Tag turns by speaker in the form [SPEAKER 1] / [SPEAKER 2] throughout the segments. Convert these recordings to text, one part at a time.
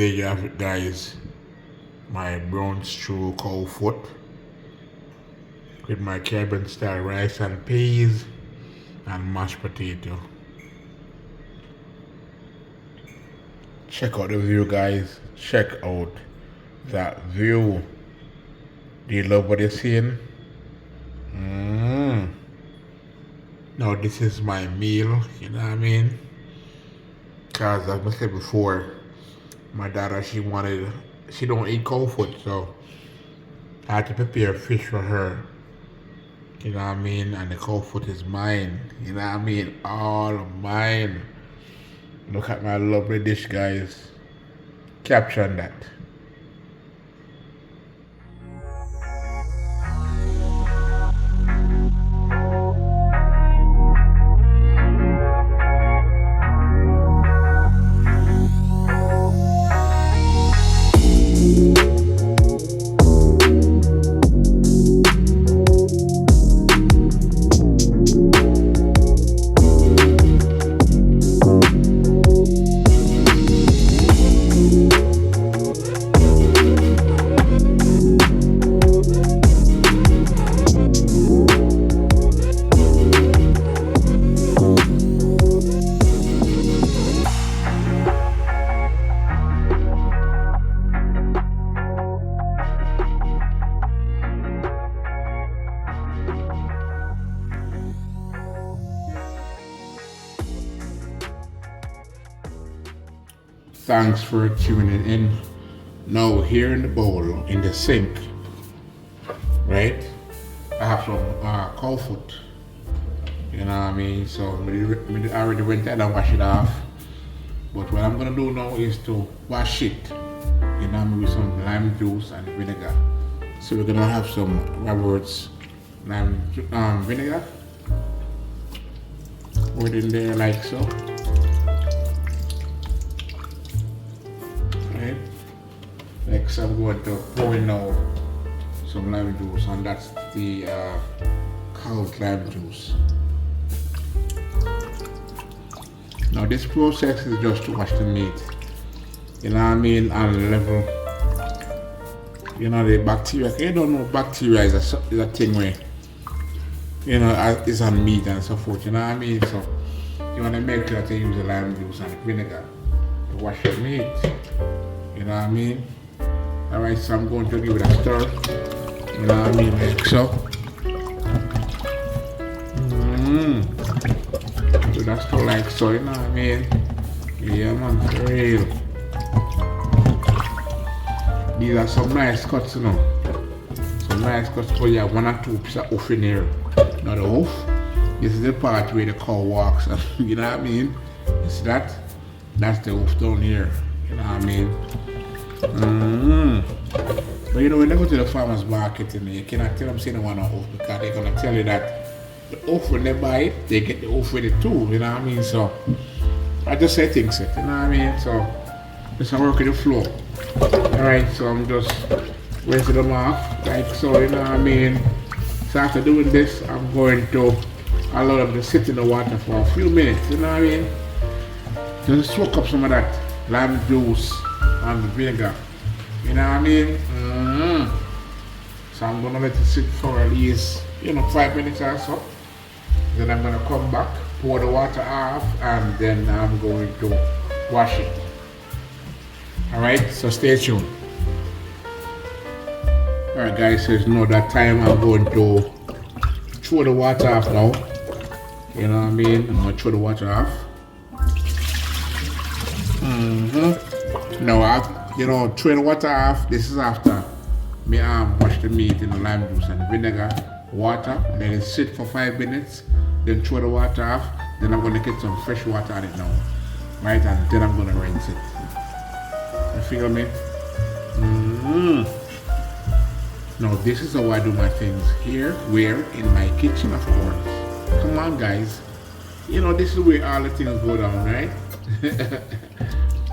[SPEAKER 1] There you have it, guys. My brown stew cow foot with my Caribbean style rice and peas and mashed potato. Check out the view, guys. Check out that view. Do you love what you're seeing? Now this is my meal, you know what I mean? Cause as I said before, my daughter she don't eat cold food, so I had to prepare fish for her. You know what I mean? And the cold food is mine. You know what I mean? All mine. Look at my lovely dish, guys. Capture that. Thanks for tuning in. Now here in the bowl, in the sink, right? I have some cow foot. You know what I mean? So I already went there and wash it off. But what I'm gonna do now is to wash it. You know what I mean, with some lime juice and vinegar. So we're gonna have some Robert's lime vinegar. Put it in there like so. Next, I'm going to pour in now some lime juice, and that's the cold lime juice. Now, this process is just to wash the meat, you know what I mean, and level, you know, the bacteria. You don't know, bacteria is a thing where, you know, it's on meat and so forth, you know what I mean. So, you want to make sure that you use the lime juice and vinegar to wash your meat, you know what I mean. Alright, so I'm going to give it a stir. You know what I mean, like so. Do that stir like so, you know what I mean? Yeah, man, for real. These are some nice cuts, you know. Some nice cuts, but yeah, 1 or 2 pieces of hoof in here. Now the hoof, this is the part where the cow walks, you know what I mean? You see that? That's the hoof down here, you know what I mean? But you know, when they go to the farmer's market, you cannot tell them say they want an off because they're gonna tell you that the off when they buy it, they get the off with it too, you know what I mean? So I just say things, you know what I mean? So just work with the flow. Alright, so I'm just rinsing them off like so, you know what I mean? So after doing this, I'm going to allow them to sit in the water for a few minutes, you know what I mean? Just soak up some of that lime juice and the vinegar, you know what I mean? So I'm gonna let it sit for at least, you know, 5 minutes or so. Then I'm gonna come back, pour the water off, and then I'm going to wash it. Alright, so stay tuned. Alright guys, so it's now that time I'm going to throw the water off now. You know what I mean? I'm gonna throw the water off. Now, you know, throw the water off. This is after me wash the meat in the lime juice and vinegar, water, let it sit for 5 minutes, then throw the water off. Then I'm gonna get some fresh water on it now, right? And then I'm gonna rinse it. You feel me? Now this is how I do my things here, where in my kitchen, of course. Come on, guys. You know, this is where all the things go down, right?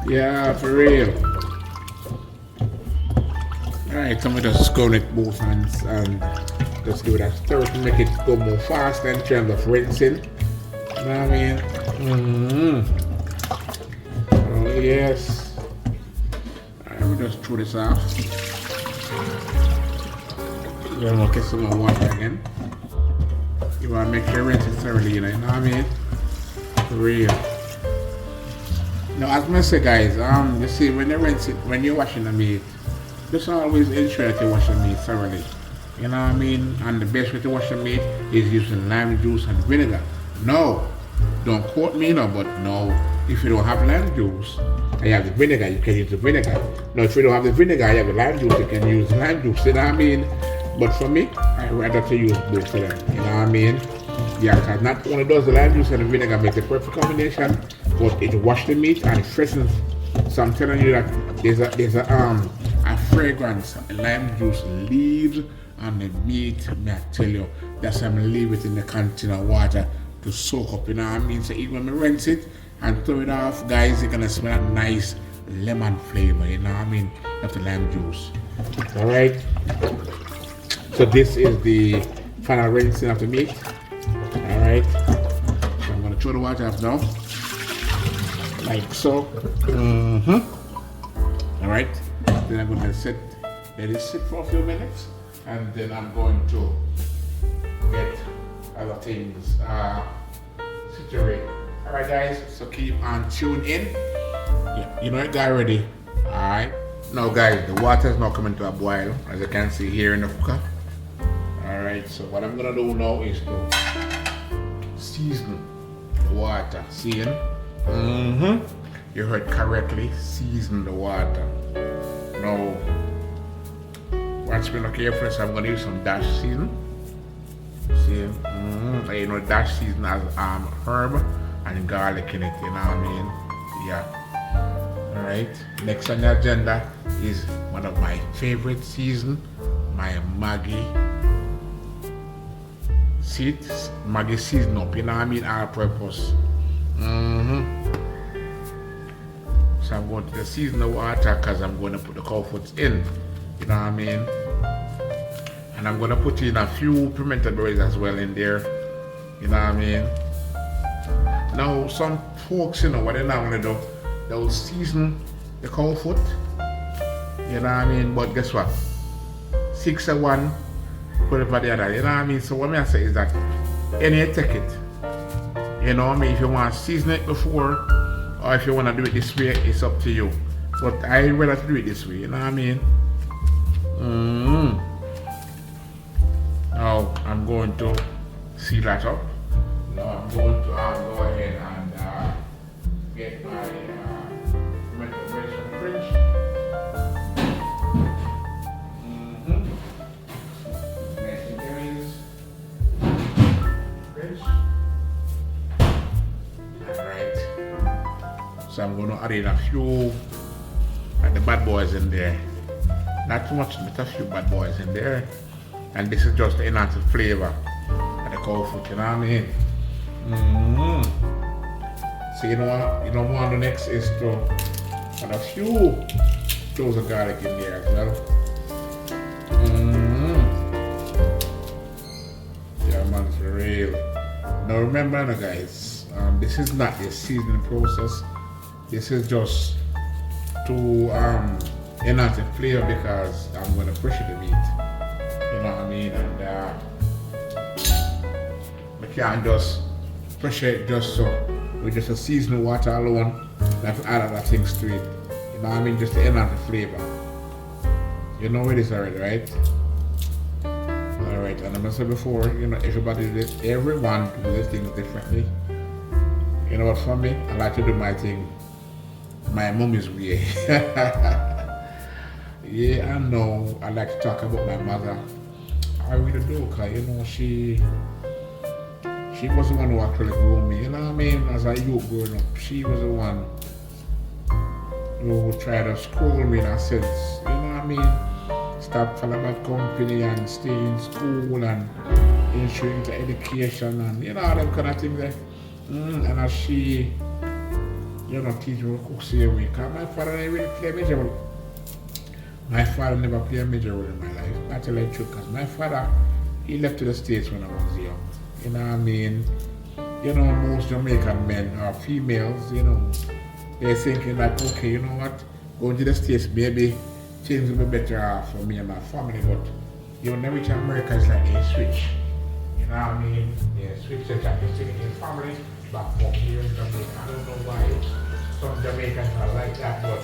[SPEAKER 1] Yeah, for real. Alright, so I'm just going with both hands and just give it a stir to make it go more fast in terms of rinsing. You know what I mean? Oh, yes. let me just throw this off. Then we'll get some more water again. You want to make sure you rinse it thoroughly, you know what I mean? For real. Now, as I say, guys, you see, when you rinse it, when you're washing the meat, just always ensure that you wash the meat thoroughly. You know what I mean? And the best way to wash the meat is using lime juice and vinegar. No, don't quote me, no, but no, if you don't have lime juice and you have the vinegar, you can use the vinegar. No, if you don't have the vinegar, you have the lime juice, you can use the lime juice. You know what I mean? But for me, I rather to use both of them. You know what I mean? Yeah, because not only does the lime juice and the vinegar make the perfect combination, but it washes the meat and it freshens. So I'm telling you that there's a fragrance lime juice leaves on the meat. May I tell you, that's why I'm leave it in the container water to soak up. You know what I mean? So even when we rinse it and throw it off, guys, you're gonna smell that nice lemon flavor. You know what I mean? Of the lime juice. All right. So this is the final rinsing of the meat. All right. So I'm gonna throw the water off now, like so. All right. Then I'm gonna let it sit for a few minutes, and then I'm going to get other things situated. All right, guys. So keep on tuned in. Yeah, you know it got ready. All right. Now, guys, the water is now coming to a boil, as you can see here in the cooker. Alright, so what I'm gonna do now is to season the water. See? You heard correctly, season the water. Now, watch me look carefully, so I'm gonna use some dash season. See? You know, dash season has herb and garlic in it, you know what I mean? Yeah. Alright, next on the agenda is one of my favorite season, my Maggi. See it? Maggi season up, you know what I mean? All purpose. So I'm going to season the water because I'm going to put the cow foots in. You know what I mean? And I'm going to put in a few pimento berries as well in there. You know what I mean? Now, some folks, you know, what they normally do, they'll season the cow foot. You know what I mean? But guess what? 6 of one, put it for the other. You know what I mean? So what I say is that any take it. You know what I mean? If you want to season it before, or if you want to do it this way, it's up to you. But I rather do it this way. You know what I mean? Now I'm going to seal that up. Now I'm going to go ahead and get my tomato paste from the fridge. Nice and berries. Fridge. Alright. So I'm going to add in a few of the bad boys in there. Not too much, but a few bad boys in there. And this is just to enhance the flavor of the cow food, you know what I mean? So you know what? You know what the next is to add a few cloves of garlic in there as well. Yeah, man, for real. Now remember, now, guys, this is not the seasoning process. This is just to enhance the flavor because I'm going to pressure the meat. You know what I mean? And we can't just pressure it just so with just a seasonal water alone. We have to add other things to it. You know what I mean? Just to enhance the flavor. You know it is already, right? Alright, and I'm gonna say before, you know, everyone does things differently. You know what, for me, I like to do my thing my mommy's way. Yeah, I know. I like to talk about my mother. I really do, because, you know, she was the one who actually grew me. You know what I mean? As a youth growing up, she was the one who tried to school me in a sense. You know what I mean? Stop following my company and stay in school and ensure into education and, you know, all them kind of things there. And as she, you know, teach me to cook the way. Because my father didn't really play a major role. My father never played a major role in my life. Not tell you the truth, because my father, he left to the States when I was young. You know what I mean? You know, most Jamaican men or females, you know, they're thinking that, okay, you know what? going to the States, maybe things will be better for me and my family, but you know, reach America is like a switch. You know what I mean? Yeah, switch the Japanese in family back home here in Jamaica. I don't know why some Jamaicans are like that, but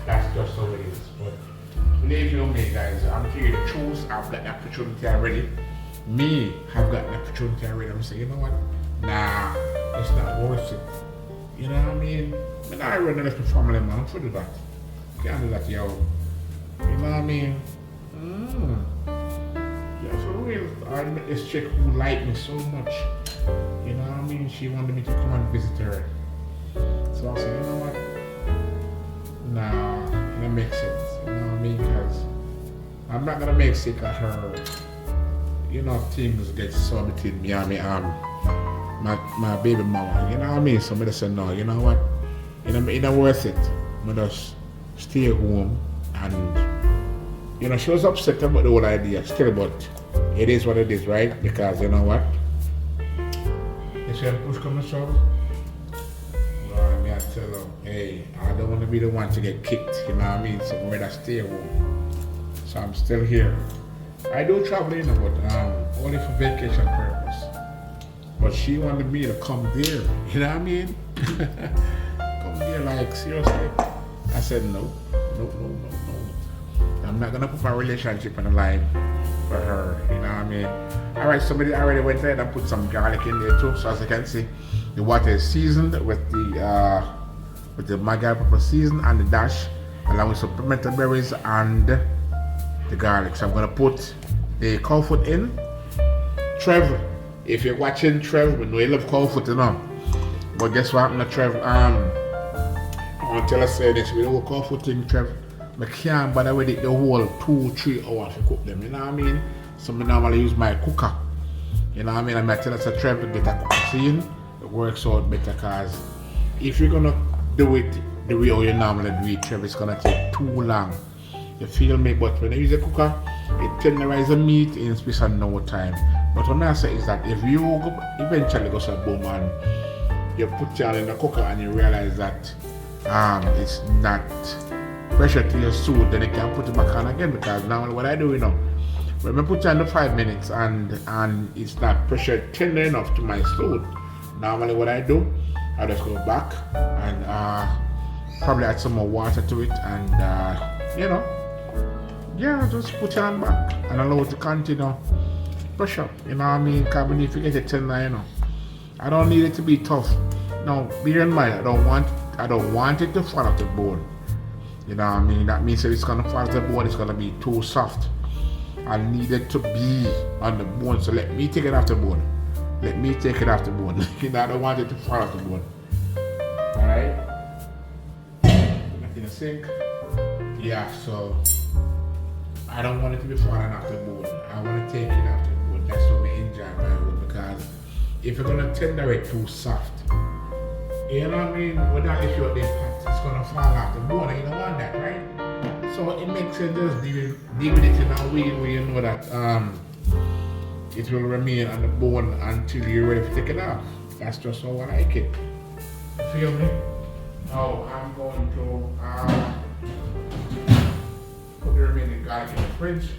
[SPEAKER 1] that's just how it is. But believe you me, guys, I'm telling you the truth. I've got the opportunity already. Me have got the opportunity already. I'm saying, you know what? Nah, it's not worth it. You know what I mean? But I run the family, man. For do that. Can't do that, yo. You know what I mean? Yeah, for real. I met this chick who liked me so much. You know what I mean? She wanted me to come and visit her. So I said, you know what? Nah, that makes sense. You know what I mean? Because I'm not gonna make sick of her. You know, things get so between me and my baby mama. You know what I mean? So I just say, no, you know what? It's not worth it. I just stay home and, you know, she was upset about the whole idea still, but it is what it is, right? Because, you know what? You see the push come to shove? Well, I mean, I tell them, hey, I don't want to be the one to get kicked, you know what I mean? So I'm ready to stay home. So I'm still here. I do travel, you know, but only for vacation purpose. But she wanted me to come there, you know what I mean? Come there, like, seriously? I said, no. I'm not gonna put my relationship on the line for her, you know what I mean? Alright, somebody already went there and put some garlic in there too. So as you can see, the water is seasoned with the Maggi pepper season and the dash, along with some pimento berries and the garlic. So I'm gonna put the cow foot in. Trev, if you're watching Trev, we know you love cow foot, you know. But guess what happened to Trev? I want to tell us this, we don't cow foot in Trev. I can't bother with it the whole 2-3 hours to cook them, you know what I mean? So I normally use my cooker. You know what I mean? And I tell us a Trev to get a cooker clean, it works out better, because if you're gonna do it the way you normally do it, Trev, it's gonna take too long. You feel me? But when I use a cooker, it tenderizes the meat in space of no time. But what I say is that if you eventually go to a boom and you put it in the cooker and you realize that it's not pressure to your suit, then you can put it back on again. Because now what I do, you know, when I put it on the 5 minutes and it's not pressure tender enough to my suit, normally what I do, I just go back and probably add some more water to it and you know, yeah, just put it on back and allow it to continue pressure, you know what I mean? Because if you get it tender, you know, I don't need it to be tough. Now, bear in mind, I don't want it to fall off the bone. You know what I mean? That means if it's gonna fall off the bone, it's gonna be too soft. I need it to be on the bone, so let me take it off the bone. Let me take it off the bone. You know, I don't want it to fall off the bone. Alright? Back in the sink. Yeah, so I don't want it to be falling off the bone. I want to take it off the bone. That's what we enjoy my own, because if you're gonna tender it too soft, you know what I mean? Without if you're the pot, it's gonna fall off the bone, and you don't want that, right? So it makes sense just deal with it in a way where you know that it will remain on the bone until you're ready to take it off. That's just how I like it. Feel me? Now I'm going to put the remaining garlic in the fridge.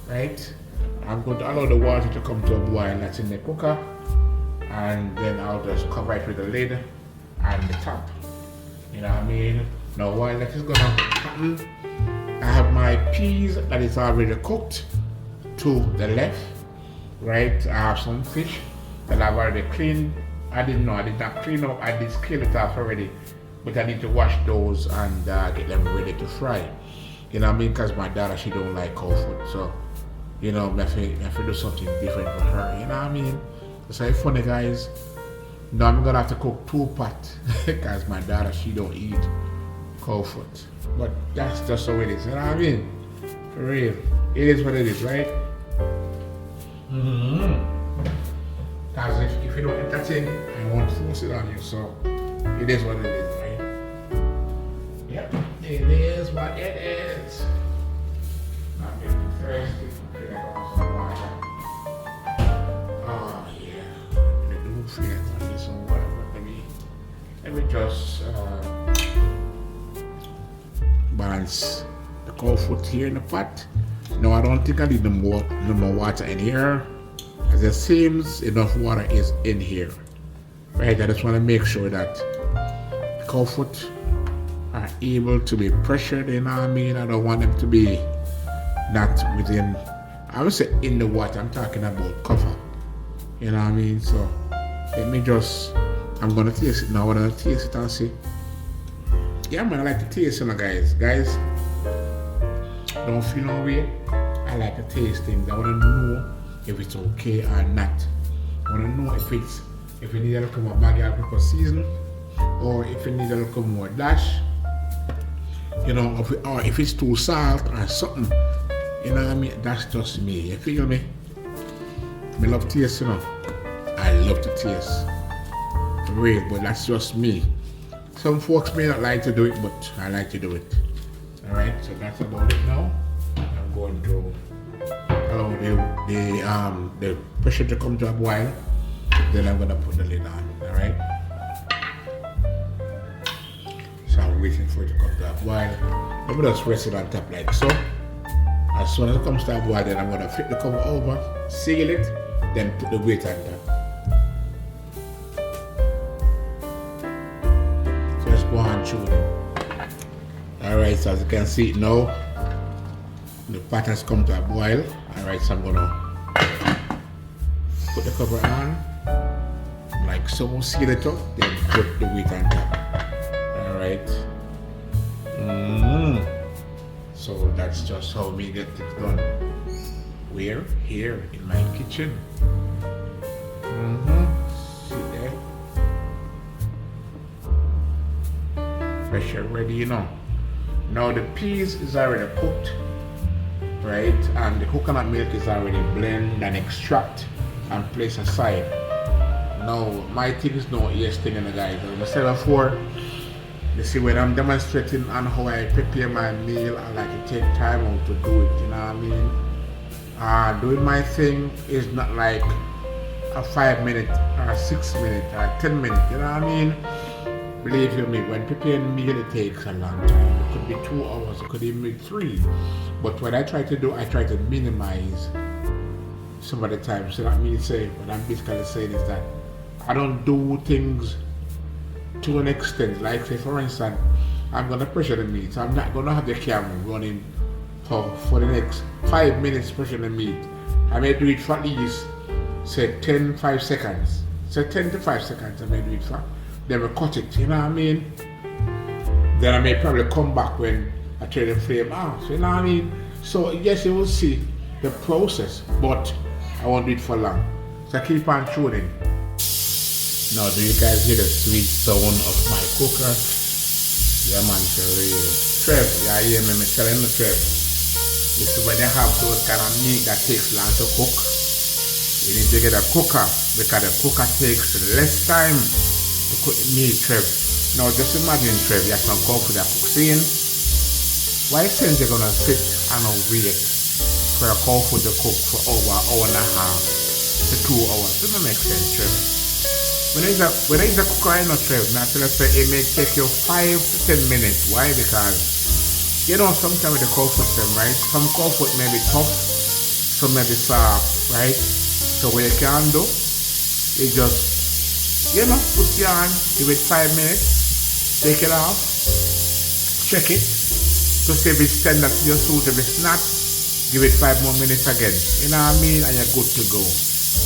[SPEAKER 1] Right? I'm going to allow the water to come to a boil that's in the cooker, and then I'll just cover it with the lid and the top. You know what I mean? Now while that is gonna happen, I have my peas that is already cooked to the left. Right? I have some fish that I've already cleaned. I did not clean up, I did scale it off already, but I need to wash those and get them ready to fry. You know what I mean? Because my daughter, she don't like cow food, so you know, I have to do something different for her. You know what I mean? So it's funny, guys. Now I'm gonna have to cook 2 pots because my daughter, she don't eat cow food. But that's just how it is. You know what I mean? For real, it is what it is, right? Because if you don't entertain, I won't force it on you. So it is what it is, right? Yep, it is what it is. I'm getting thirsty. I got some water. Oh yeah, I do feel like I need some water, but let me just balance the cow foot here in the pot. No, I don't think I need no more water in here, as it seems enough water is in here. Right, I just want to make sure that the cow foot are able to be pressured, you know what I mean? I don't want them to be not within, I would say in the water, I'm talking about cover. You know what I mean? So let me just, I'm gonna taste it now. I'm gonna taste it and see. Yeah, man, I like to taste it, guys. Guys, don't feel no way. I like to taste things. I wanna know if it's okay or not. I wanna know if it needs a little more Maggi pepper season, or if it needs a little more dash. You know, or if it's too salt or something. You know what I mean? That's just me. You feel me? I love taste, you know. I love to taste. For real, but that's just me. Some folks may not like to do it, but I like to do it. Alright, so that's about it now. I'm going to allow the pressure to come to a boil. Then I'm gonna put the lid on. Alright? So I'm waiting for it to come to a boil. I'm gonna just rest it on top like so. As soon as it comes to a boil, then I'm gonna flip the cover over, seal it, then put the weight on top. So let's go on through it. Alright, so as you can see it now, the pot has come to a boil. Alright, so I'm gonna put the cover on, like so, seal it up, then put the weight on top. Alright. So that's just how we get it done. Where? Here in my kitchen. See there? Pressure ready, you know. Now the peas is already cooked, right? And the coconut milk is already blended and extract and placed aside. Now my thing is no ears thing, and guys. As I said before, you see, when I'm demonstrating on how I prepare my meal, I like to take time out to do it, you know what I mean? Doing my thing is not like a 5 minute or 6 minute or 10 minute, you know what I mean? Believe you me, when preparing meal it takes a long time. It could be 2 hours, it could even be 3. But what I try to do, I try to minimize some of the time. So that means what I'm basically saying is that I don't do things to an extent. Like say for instance, I'm gonna pressure the meat. So I'm not gonna have the camera running for the next 5 minutes pressure the meat. I may do it for at least say 5 seconds. So 10 to 5 seconds I may do it for. Then we cut it, you know what I mean? Then I may probably come back when I turn the flame off, you know what I mean? So yes, you will see the process, but I won't do it for long. So keep on tuning. Now, do you guys hear the sweet sound of my cooker? Yeah, man, for real. Trev, yeah, hear me telling the Trev. You see, when you have those kind of meat that takes long to cook, you need to get a cooker, because the cooker takes less time to cook the meat, Trev. Now, just imagine, Trev, you have some cow food that cooks in. Why since you're gonna sit and wait for a cow food to cook for over an hour and a half to 2 hours? Doesn't make sense, Trev. When there is a cooker in a Trev, now let's say it may take you 5 to 10 minutes. Why? Because you know sometimes with the cow food them, right? Some cow food may be tough, some may be soft, right? So what you can do, you just, you know, put your hand, give it 5 minutes, take it off, check it, to see if it's tender to your suit. If it's not, give it 5 more minutes again. You know what I mean? And you're good to go.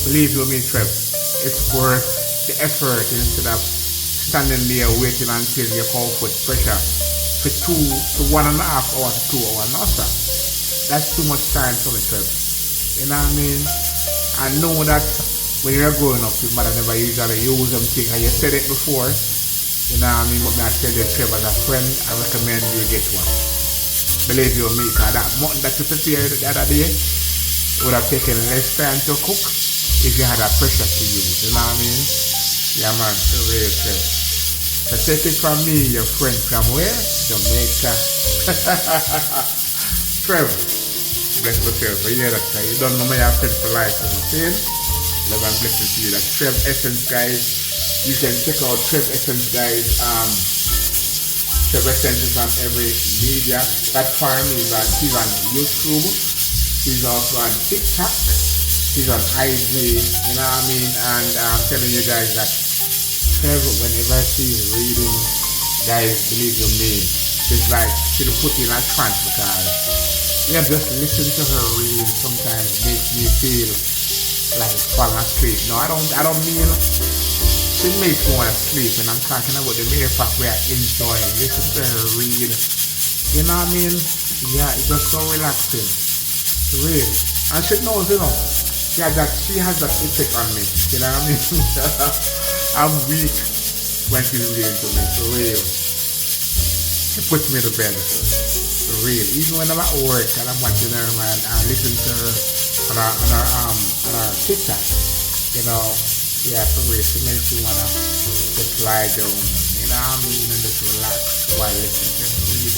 [SPEAKER 1] Believe you me, Trev, it's worth the effort instead of standing there waiting until your cow foot pressure for 2 to 1.5 hours to 2 hours. No, sir. That's too much time for me, Trev. You know what I mean? I know that when you're growing up, your mother never usually use them things, and you said it before. You know what I mean? But I tell you, Trev, as a friend, I recommend you get one. Believe you me, because that mutton that you prepared the other day would have taken less time to cook if you had a pressure to use. You know what I mean? Yeah, man, real Trev. So take it from me, your friend from where? Jamaica. Trev, bless myself. You hear that? You don't know my friend for life. You know what I'm saying? Love and blessings to you. That Trev Essence, guys. You can check out Trev Essence, guys. Sebastian is on every media platform. She's on YouTube. She's also on TikTok. She's on IG. You know what I mean? And I'm telling you guys that whenever she's reading, guys, believe you me, it's like she'll put in a trance because just listen to her read sometimes makes me feel like falling asleep. No, I don't mean she makes me want to sleep, and I'm talking about the mere fact where I enjoy listen to her read. You know what I mean? Yeah, it's just so relaxing. Really. And she knows, that she has that effect on me. You know what I mean? I'm weak when she's reading to me, for real. She puts me to bed. For real. Even when I'm at work and I'm watching her, man, I listen to her on our TikTok. Yeah, for real. She makes me wanna just lie down, you know what I mean, and just relax while listening to her read.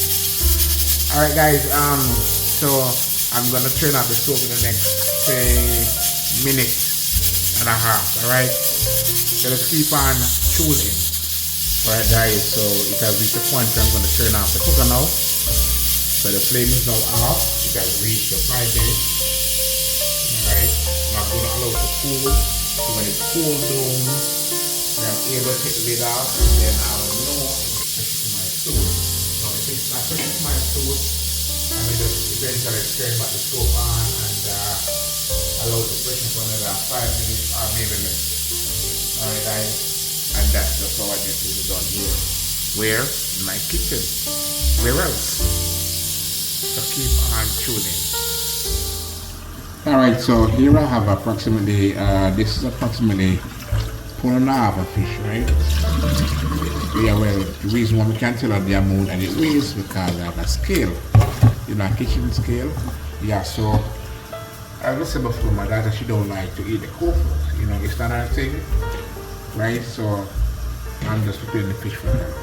[SPEAKER 1] Alright guys, so I'm gonna turn off the stove in the next say minute and a half, alright? So let's keep on tuning. Alright guys, so it has reached the point where I'm gonna turn off the cooker now. So the flame is now off. It has reached the 5 minutes. Alright, I'm gonna allow it to cool. So when it cools down, then I'm able to take the lid off, then I'll know if it's pressure to my stove. Now if it's not pressure to my stove, I may just eventually turn back the stove on and allow the pressure for another 5 minutes or maybe less. Alright guys, and that's just how I get things done here. Where? In my kitchen. Where else? So keep on tuning. Alright, so here I have approximately, this is approximately 1.5 of fish, right? Yeah, well, the reason why we can't tell the amount and it weighs because I have a scale, a kitchen scale. Yeah, so as I said before, my daughter, she don't like to eat the cold food, it's not her thing, right? So I'm just preparing the fish for her,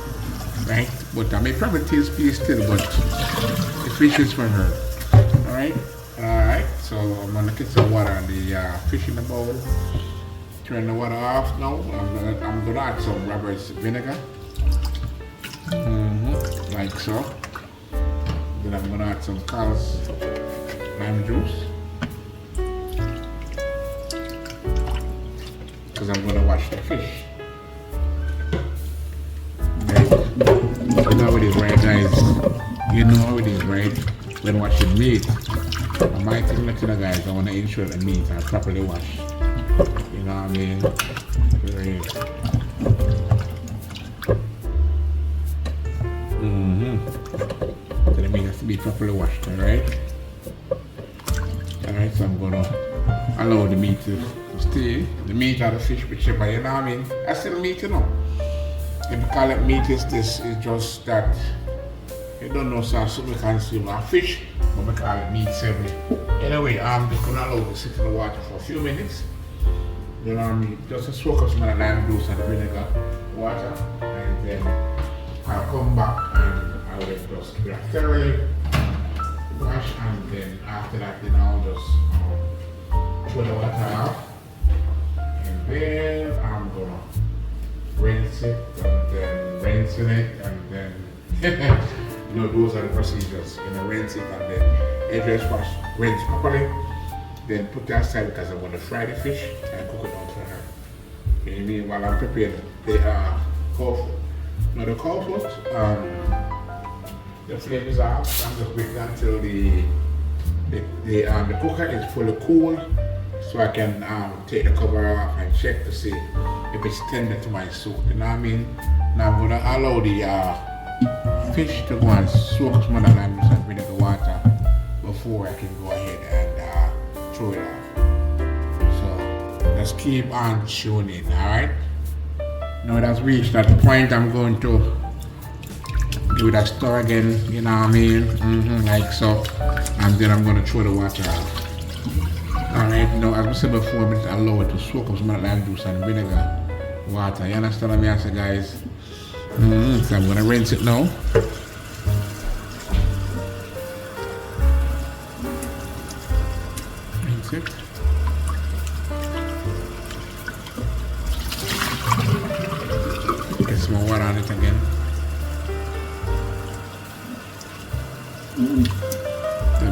[SPEAKER 1] right? But I may probably taste fish still, but the fish is for her, alright? Alright, so I'm gonna get some water on the fish in the bowl. Turn the water off now. I'm gonna add some Robert's vinegar. Like so. Then I'm gonna add some Carl's lime juice. Because I'm gonna wash the fish. Right. You know how it is, right guys? You know how it is, right? When washing meat. My thing, guys, I want to ensure the meat are properly washed. You know what I mean? So the meat has to be properly washed, alright? Alright, so I'm gonna allow the meat to stay. The meat or the fish, whichever, you know what I mean? I still meat, If you call it meat, it's just that you don't know so we consume our fish, but we call it meat savory. Anyway, I'm just gonna allow it to sit in the water for a few minutes. You know what I mean? Just to soak up some of the lime juice and the vinegar water, and then I'll come back and I will just give it a thoroughly wash, and then after that, then I'll just throw the water out, and then I'm gonna rinse it, and then rinsing it, and then those are the procedures. Rinse it and then just wash, rinse properly. Then put that aside because I'm going to fry the fish and cook it out for her. You know what I mean? While I'm preparing the cold food. Now the cold food, the flame is off. I'm just waiting until the cooker is fully cool, so I can take the cover off and check to see if it's tender to my soup. You know what I mean? Now I'm going to allow the fish to go and soak some of the lime juice and vinegar water before I can go ahead and throw it off. So let's keep on tuning, alright? Now it has reached that point, I'm going to give it a stir again, you know what I mean? Like so. And then I'm going to throw the water off. Alright, now as I said before, I'm going to allow it to soak up some of the lime juice and vinegar water. You understand what I say, guys? So I'm going to rinse it now. Rinse it. Get some more water on it again. Then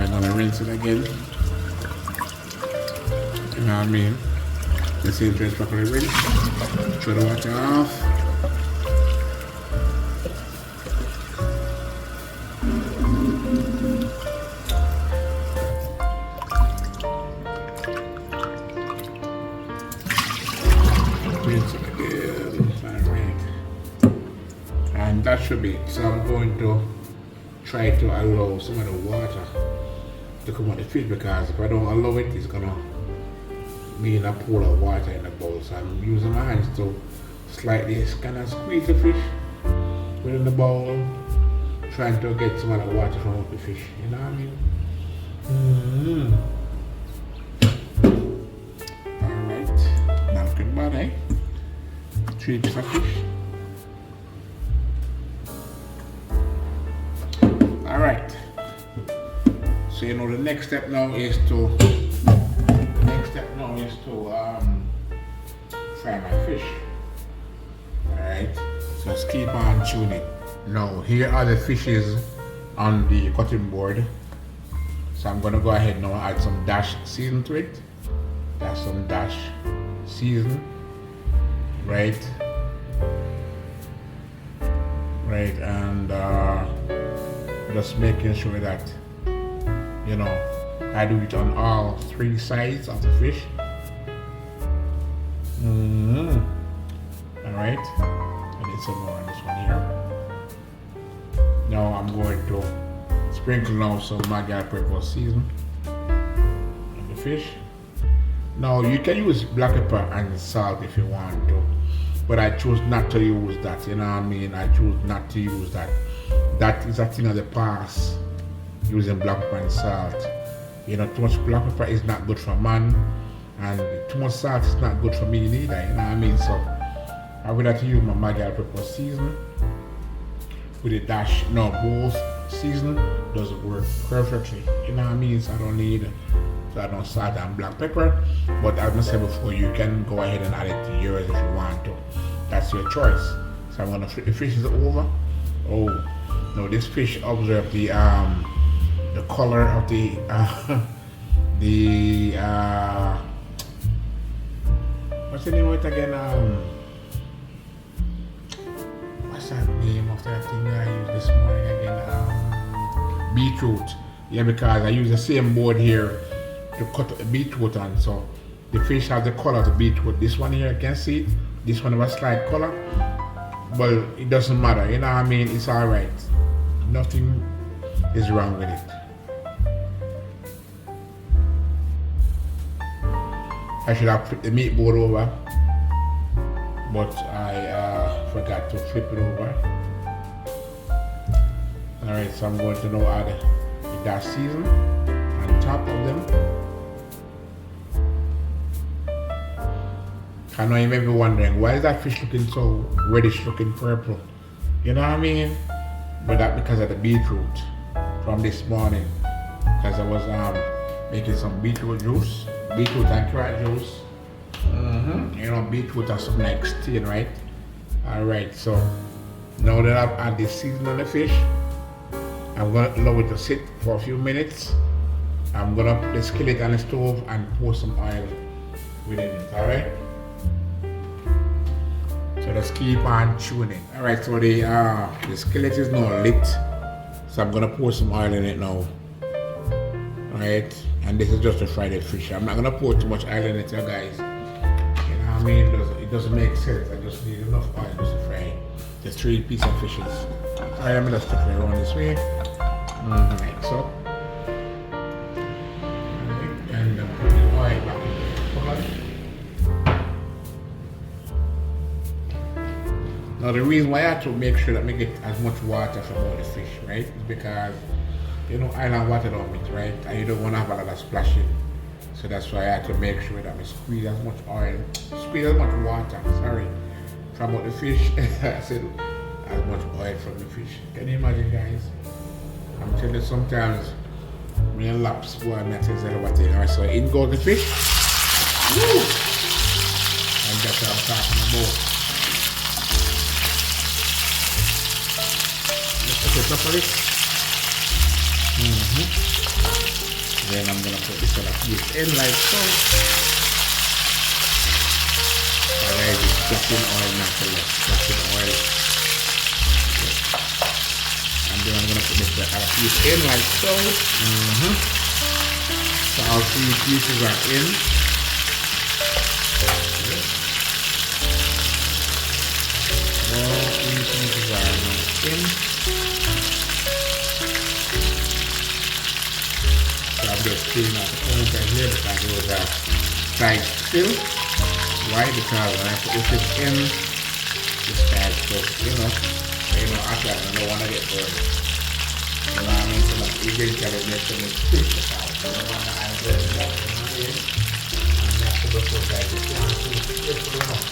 [SPEAKER 1] I'm gonna rinse it again. You know what I mean? The same place properly rinse. Throw the water off. Rinse it again. Alright. And that should be it. So I'm going to try to allow some of the water to come out the fish, because if I don't allow it, it's gonna be in a pool of water in the bowl. So I'm using my hands to slightly kind of squeeze the fish within the bowl, trying to get some of the water from out the fish. You know what I mean? Alright, not looking bad, eh? 3 pieces of fish. Alright. So you know the next step now is to fry my fish. Alright. So just keep on tuning. Now here are the fishes on the cutting board. So I'm gonna go ahead now and add some dash season to it. That's some dash season. Right, and just making sure that, you know, I do it on all 3 sides of the fish. Alright, I need some more on this one here. Now I'm going to sprinkle now some Maggi pepper season on the fish. Now you can use black pepper and salt if you want to, but I choose not to use that, you know what I mean? I choose not to use that. That is a thing of the past, using black pepper and salt. You know, too much black pepper is not good for man, and too much salt is not good for me neither, you know what I mean? So I would have to use my Maggi pepper season with a dash. No, both season does work perfectly, you know what I mean? So I don't need salt and black pepper, but as I said before, you can go ahead and add it to yours if you want to. That's your choice. So I'm gonna flip the fish is over. Oh no, this fish observe the color of the what's the name of it again? What's that name of that thing that I used this morning again? Beetroot. Yeah, because I use the same board here to cut the beetroot on, so the fish has the color of the beetroot. This one here, you can see this one has a slight color, but it doesn't matter, you know what I mean? It's alright. Nothing is wrong with it. I should have flipped the meat board over, but I forgot to flip it over. Alright, so I'm going to now add that season on top of them. I know you may be wondering, why is that fish looking so reddish looking purple? You know what I mean? But that's because of the beetroot from this morning. Because I was making some beetroot juice, beetroot and carrot juice. You know, beetroot has something like stain, right? Alright, so now that I've added this season on the fish, I'm gonna allow it to sit for a few minutes. I'm gonna put the skillet on the stove and pour some oil within it, alright? So just keep on tuning. Alright, so the skillet is now lit. So I'm gonna pour some oil in it now. Alright, and this is just to fry the fish. I'm not gonna pour too much oil in it, you guys. You know what I mean? It doesn't make sense. I just need enough oil just to fry the 3 pieces of fishes. Alright, I'm gonna stuff it around this way. Like so. And put the oil back in the pot. Now the reason why I have to make sure that I get as much water from all the fish, right, is because, you know, island water don't mix, right, and you don't want to have a lot of splashing. So that's why I have to make sure that I squeeze as much oil, squeeze as much water, from all the fish. I said as much oil from the fish. Can you imagine, guys? I'm telling you, sometimes when you laps go and that's exactly what it is. Alright, so in goes the fish. Woo! And that's what I'm talking about. Let's put it properly. Then I'm gonna put this other piece in like so. Alright, it's splashing oil now, so let's splash in oil. And then I'm gonna put this other piece in like so. So all three pieces are in. All three pieces are now in. So I'm just cleaning out the corners right here because it was a tight still. Why? Because when I put this in, this tight still, after I don't want to get burned. You know what I mean? So like eventually make some mistakes because I don't want to add this stuff, you know what I mean? And that's the before guys, you can't see the careful enough.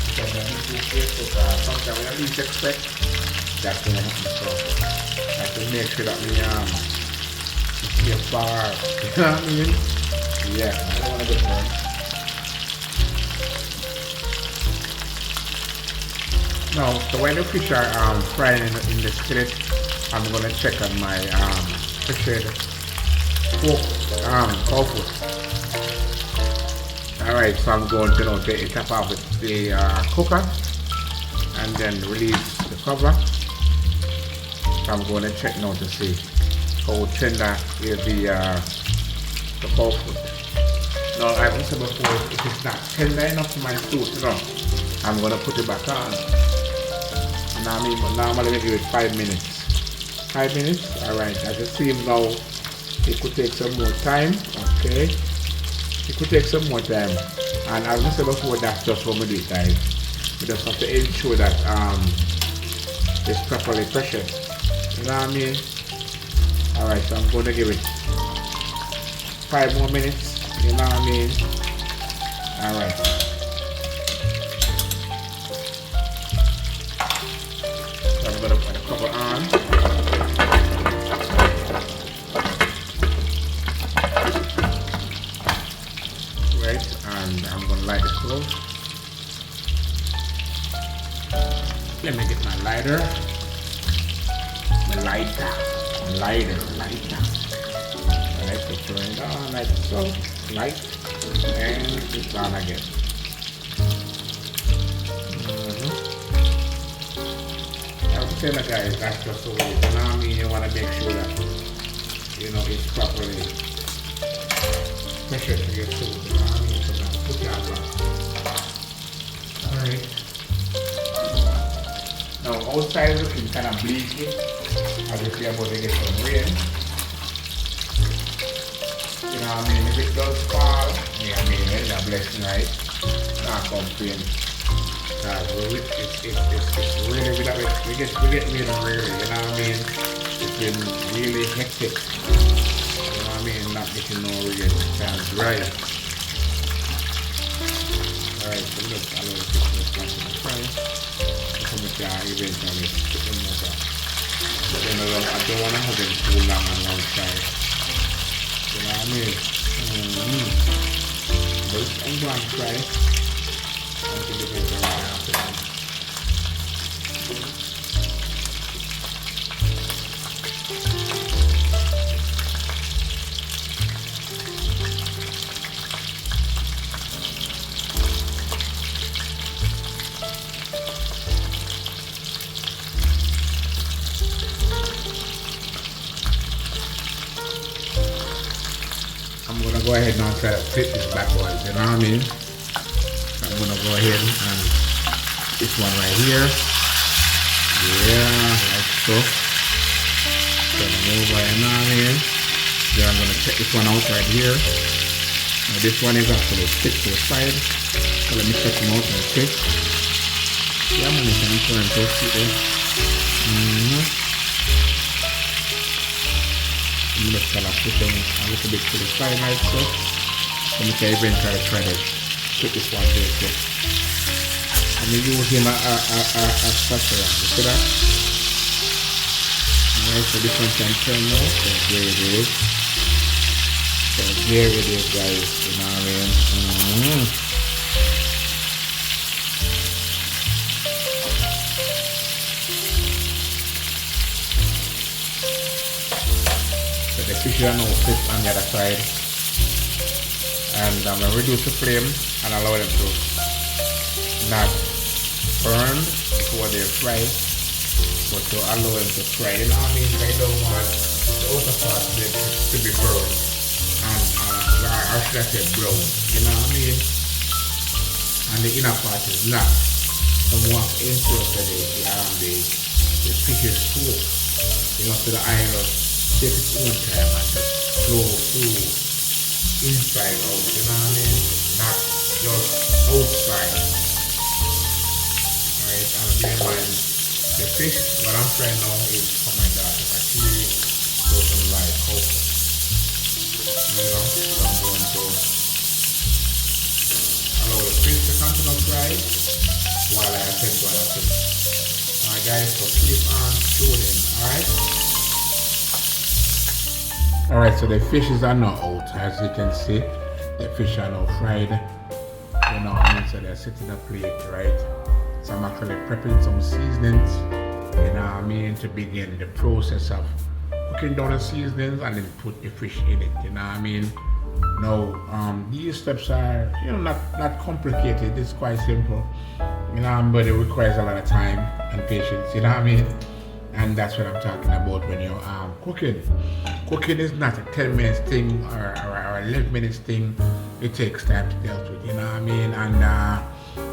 [SPEAKER 1] Because when you too careful, sometimes when I least expect, that's going to happen. So I have to make sure that we see a bar, you know what I mean? Yeah, I don't want to get burned. Now, so when the fish are frying in the skillet, I'm gonna check on my fish cow foot. Alright, so I'm going to take the top off the cooker and then release the cover. So I'm going to check now to see how tender is the cow foot. Now, I said before, if it's not tender enough for my suit, I'm gonna put it back on. You know what I mean? But normally we give it 5 minutes. 5 minutes? Alright, as you see now, it could take some more time. Okay. It could take some more time. And as I said before, that's just how we do it, guys. We just have to ensure that it's properly pressured. You know what I mean? Alright, so I'm going to give it 5 more minutes. You know what I mean? Alright. I'm going to put the cover on. Right, and I'm going to light the stove. Let me get my lighter. Lighter. Alright, so turn it on like so. Light. And it's on again. Guys, that's just the way. You know what I mean? You want to make sure that it's properly pressured to your soup. You know what I mean? So now put that on. Alright. Now outside is looking kind of bleaky. As if you're about to get some rain. You know what I mean? If it does fall, it's a blessing, right? Not complain. It's really, we get really, you know what I mean? It's been really hectic, you know what I mean? Not getting no real chance, right? Alright, so look, I love the fish to fry. So we can eventually put them over. But then I don't want to have them too long and outside. You know what I mean? But I'm going to try. I'm gonna go ahead and try to flip this backwards, you know what I mean? I'm gonna go ahead and this one right here. Yeah, like so. Turn them over, you know what I mean? Then I'm gonna check this one out right here. Now this one is actually stick to the side. So let me check them out and check. Yeah, I'm gonna turn to it. I'm just gonna put them a little bit to the side like so. So we can eventually try to put this one here too. I'm using a spatula. You see that? Alright, so this one can turn now. So there it is. So there it is, guys. You know what I mean? So the fish are now flipped on the other side. And I'm going to reduce the flame and allow them to not burn before they fry, but to allow them to fry. You know what I mean? I don't want the outer part to be burned, and or should I say brown? You know what I mean? And the inner part is not. So I want to ensure that the fish is cooked. You know, so the iron will take its own time and just flow through inside out. You know what I mean? Not just outside. Alright, and bear in mind, the fish, what I'm trying now is for my daughter, but she doesn't like coconut. You know, so I'm going to allow the fish to continue to fry while I attend to other things. Alright guys, so keep on tuning, alright? Alright, so the fishes are now out, as you can see. The fish are now fried. You know what I mean? So they're sitting a plate, right? So I'm actually prepping some seasonings, you know what I mean, to begin the process of cooking down the seasonings and then put the fish in it, you know what I mean? Now, these steps are, you know, not complicated, it's quite simple, you know, but it requires a lot of time and patience, you know what I mean? And that's what I'm talking about when you're cooking. Cooking is not a 10 minutes thing or 11 minutes thing. It takes time to deal with, you know what I mean? And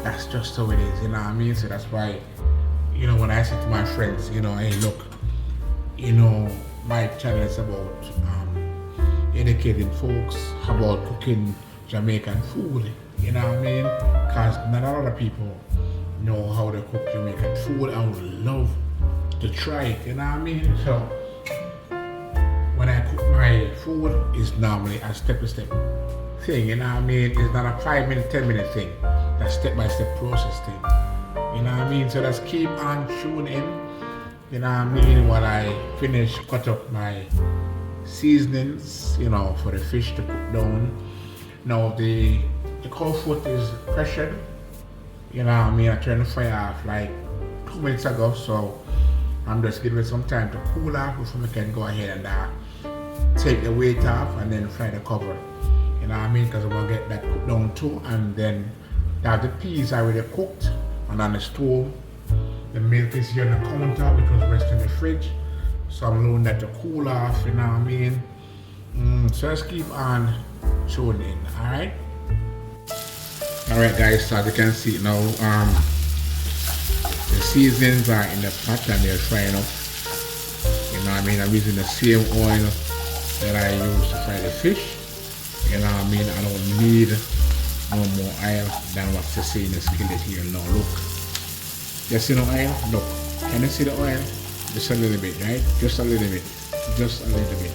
[SPEAKER 1] that's just how it is, you know what I mean? So that's why, you know, when I say to my friends, you know, hey, look, you know, my channel is about educating folks about cooking Jamaican food, you know what I mean? Because not a lot of people know how to cook Jamaican food. I would love to try it, you know what I mean? So when I cook my food, it's normally a step-by-step thing, you know what I mean? It's not a 5-minute, 10-minute thing. That's step-by-step process thing, you know what I mean? So let's keep on tuning in, you know what I mean? While I finish cut up my seasonings, you know, for the fish to cook down. Now the cow foot is pressured, you know what I mean? I turned the fire off like 2 minutes ago, so I'm just giving it some time to cool off before we can go ahead and take the weight off and then fry the cover. You know what I mean? Because we're going to get that cooked down too. And then the peas already cooked and on the stove. The milk is here on the counter, which was resting in the fridge. So I'm allowing that to cool off, you know what I mean? So let's keep on tuning in, alright? Alright guys, so as you can see now, the seasonings are in the pot and they're frying up. You know what I mean? I'm using the same oil that I use to fry the fish. You know what I mean? I don't need no more oil than what's the say in the skillet here. Now look. You see no oil? Look. Can you see the oil? Just a little bit, right? Just a little bit. Just a little bit.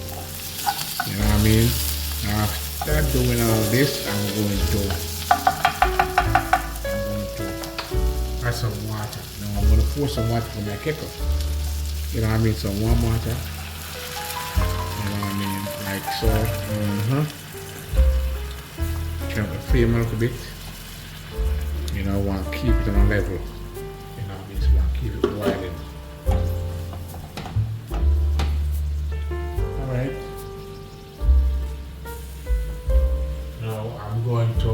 [SPEAKER 1] You know what I mean? After doing all this, I'm going to add some water. Now I'm going to pour some water from my kettle. You know what I mean? Some warm water. You know what I mean? Like so. Turn up the flame a little bit. You know, I want to keep it on a level. You know what I mean? So I want to keep it boiling. Alright. Now I'm going to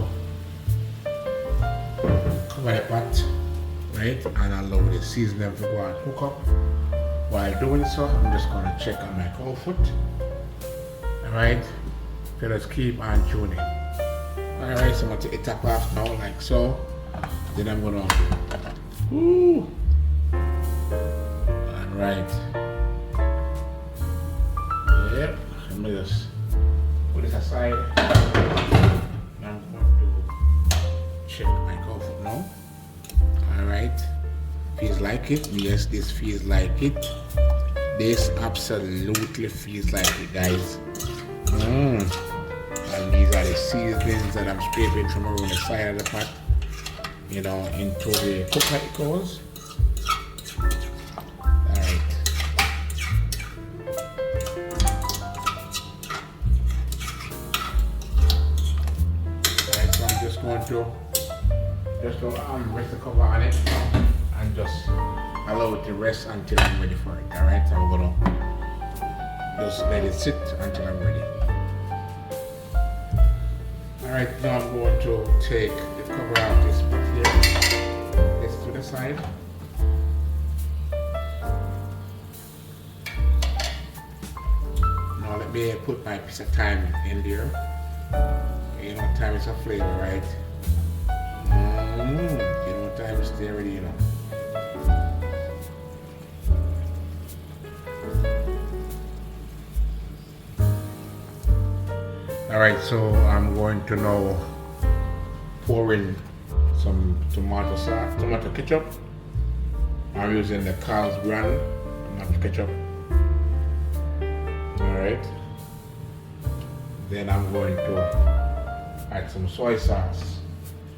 [SPEAKER 1] cover the pot, right? And allow the seasoning to go and cook up. While doing so, I'm just going to check on my cow foot. Alright? So let's keep on tuning. Alright, so I'm going to take the top off now, like so. Then I'm going to. Alright. Yep. Let me just put this aside. Now I'm going to check my cow foot now. Alright. Feels like it. Yes, this feels like it. This absolutely feels like it, guys. And these are the seasonings that I'm scraping from around the side of the pot, you know, into the cooker it goes. Alright. Alright, so I'm just going to rest the cover on it and just allow it to rest until I'm ready for it. Alright, so I'm gonna just let it sit until I'm ready. Alright, now I'm going to take the cover off this pot here. This to the side. Now let me put my piece of thyme in there. You know, thyme is a flavor, right? You know, thyme is there already, you know. Alright, so I'm going to now pour in some tomato sauce, tomato ketchup. I'm using the Carl's brand tomato ketchup. Alright. Then I'm going to add some soy sauce.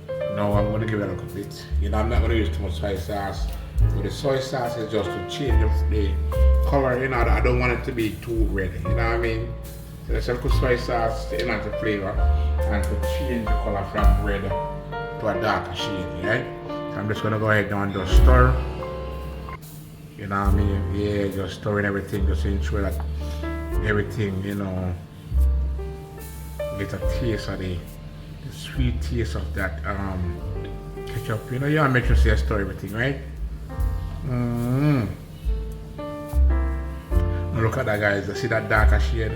[SPEAKER 1] Now I'm going to give it a little bit. You know, I'm not going to use too much soy sauce. But the soy sauce is just to change the color. You know, I don't want it to be too red. You know what I mean? So let's put soy sauce to enhance the flavor and to change the color from red to a darker shade, right? So I'm just gonna go ahead now and just stir. You know what I mean? Yeah, just stirring everything, just to ensure that everything, you know, get a taste of the sweet taste of that ketchup. You know, you wanna make sure you stir everything, right? Now look at that, guys. See that darker shade?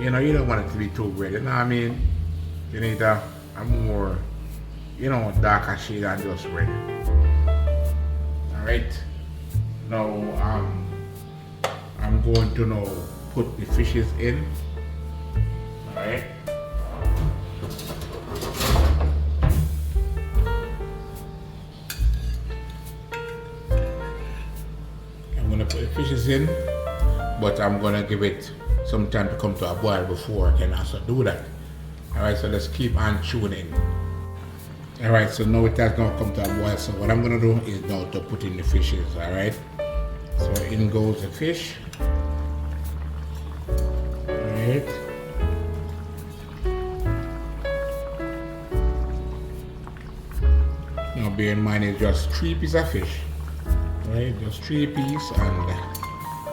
[SPEAKER 1] You know, you don't want it to be too red, you know what I mean? You need a more, you know, darker shade than just red. Alright. Now, I'm going to now put the fishes in. Alright. I'm going to put the fishes in, but I'm going to give it some time to come to a boil before I can also do that. Alright, so let's keep on tuning. Alright, so now it has now come to a boil. So what I'm gonna do is now to put in the fishes, alright? So in goes the fish. Alright. Now bear in mind it's just 3 pieces of fish. Alright, just 3 pieces, and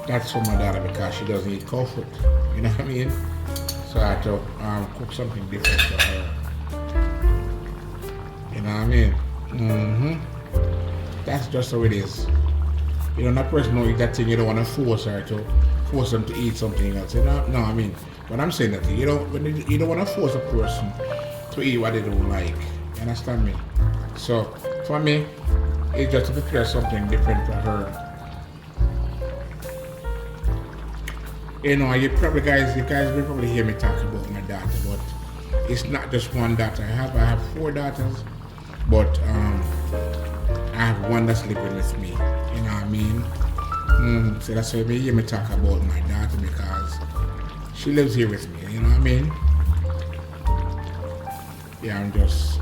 [SPEAKER 1] that's for my daughter because she doesn't eat cow food. You know what I mean? So I had to cook something different for her. You know what I mean? That's just how it is. You know, that person knows that thing, you don't want to force her to force them to eat something else. You know? No, I mean, when I'm saying that, you don't want to force a person to eat what they don't like. You understand me? So for me, it's just to prepare something different for her. You know, you guys will probably hear me talk about my daughter, but it's not just one daughter. I have 4 daughters, but I have one that's living with me. You know what I mean? So that's why you hear me talk about my daughter, because she lives here with me. You know what I mean? Yeah, I'm just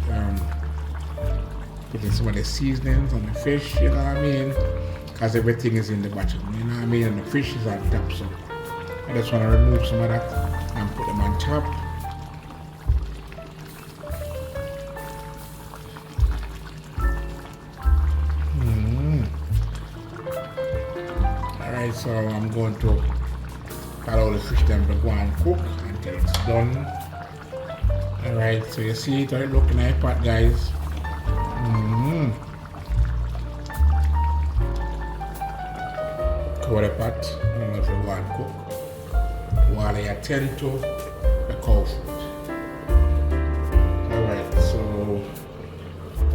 [SPEAKER 1] putting some of the seasonings on the fish. You know what I mean? Because everything is in the bottom. You know what I mean? And the fish is on top. So I just want to remove some of that and put them on top. Alright, so I'm going to allow the fish them to go and cook until it's done. Alright, so you see it, how it look in the pot, guys. Cover the pot, I don't know if you want to cook, while I attend to the cow food. Alright, so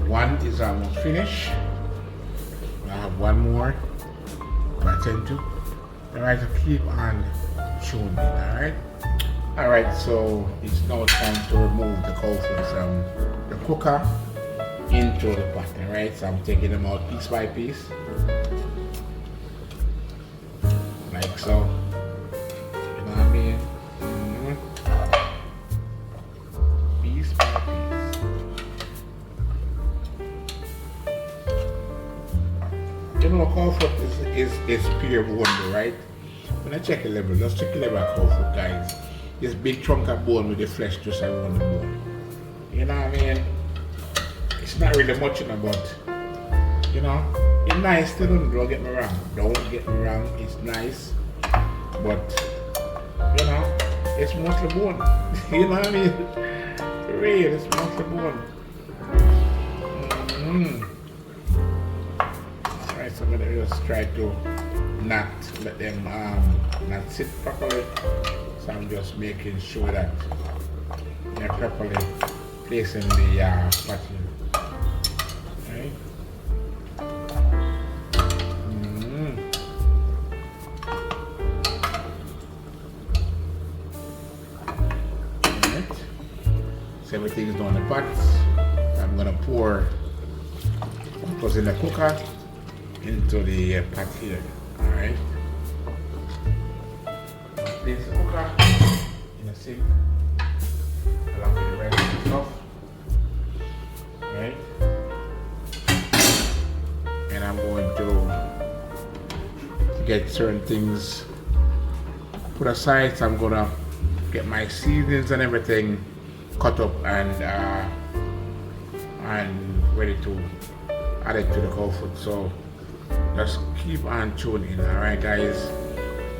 [SPEAKER 1] one is almost finished. I have one more to attend to. Alright, so keep on tuning in, alright? Alright, so it's now time to remove the cow food from the cooker into the pot, alright? So I'm taking them out piece by piece. Like so. You know what I mean? Piece by piece. You know, cow food is pure wonder, right? When I check the level, let's check the level of cow food, guys. This big chunk of bone with the flesh just around the bone. You know what I mean? It's not really much in about, you know, it's nice still, don't get me wrong. Don't get me wrong, it's nice. But it's mostly bone. You know what I mean? Real, it's mostly bone. Alright, so I'm gonna just try to not let them not sit properly. So I'm just making sure that they're properly placing the patty. Right? Alright. So everything is done in the pot. I'm gonna pour what was in the cooker into the pot here. Alright. Place the cooker in the sink along with the rest of the stuff. Right? And I'm going to get certain things put aside. So I'm gonna get my seasonings and everything cut up and ready to add it to the cow food. So just keep on tuning in, alright guys.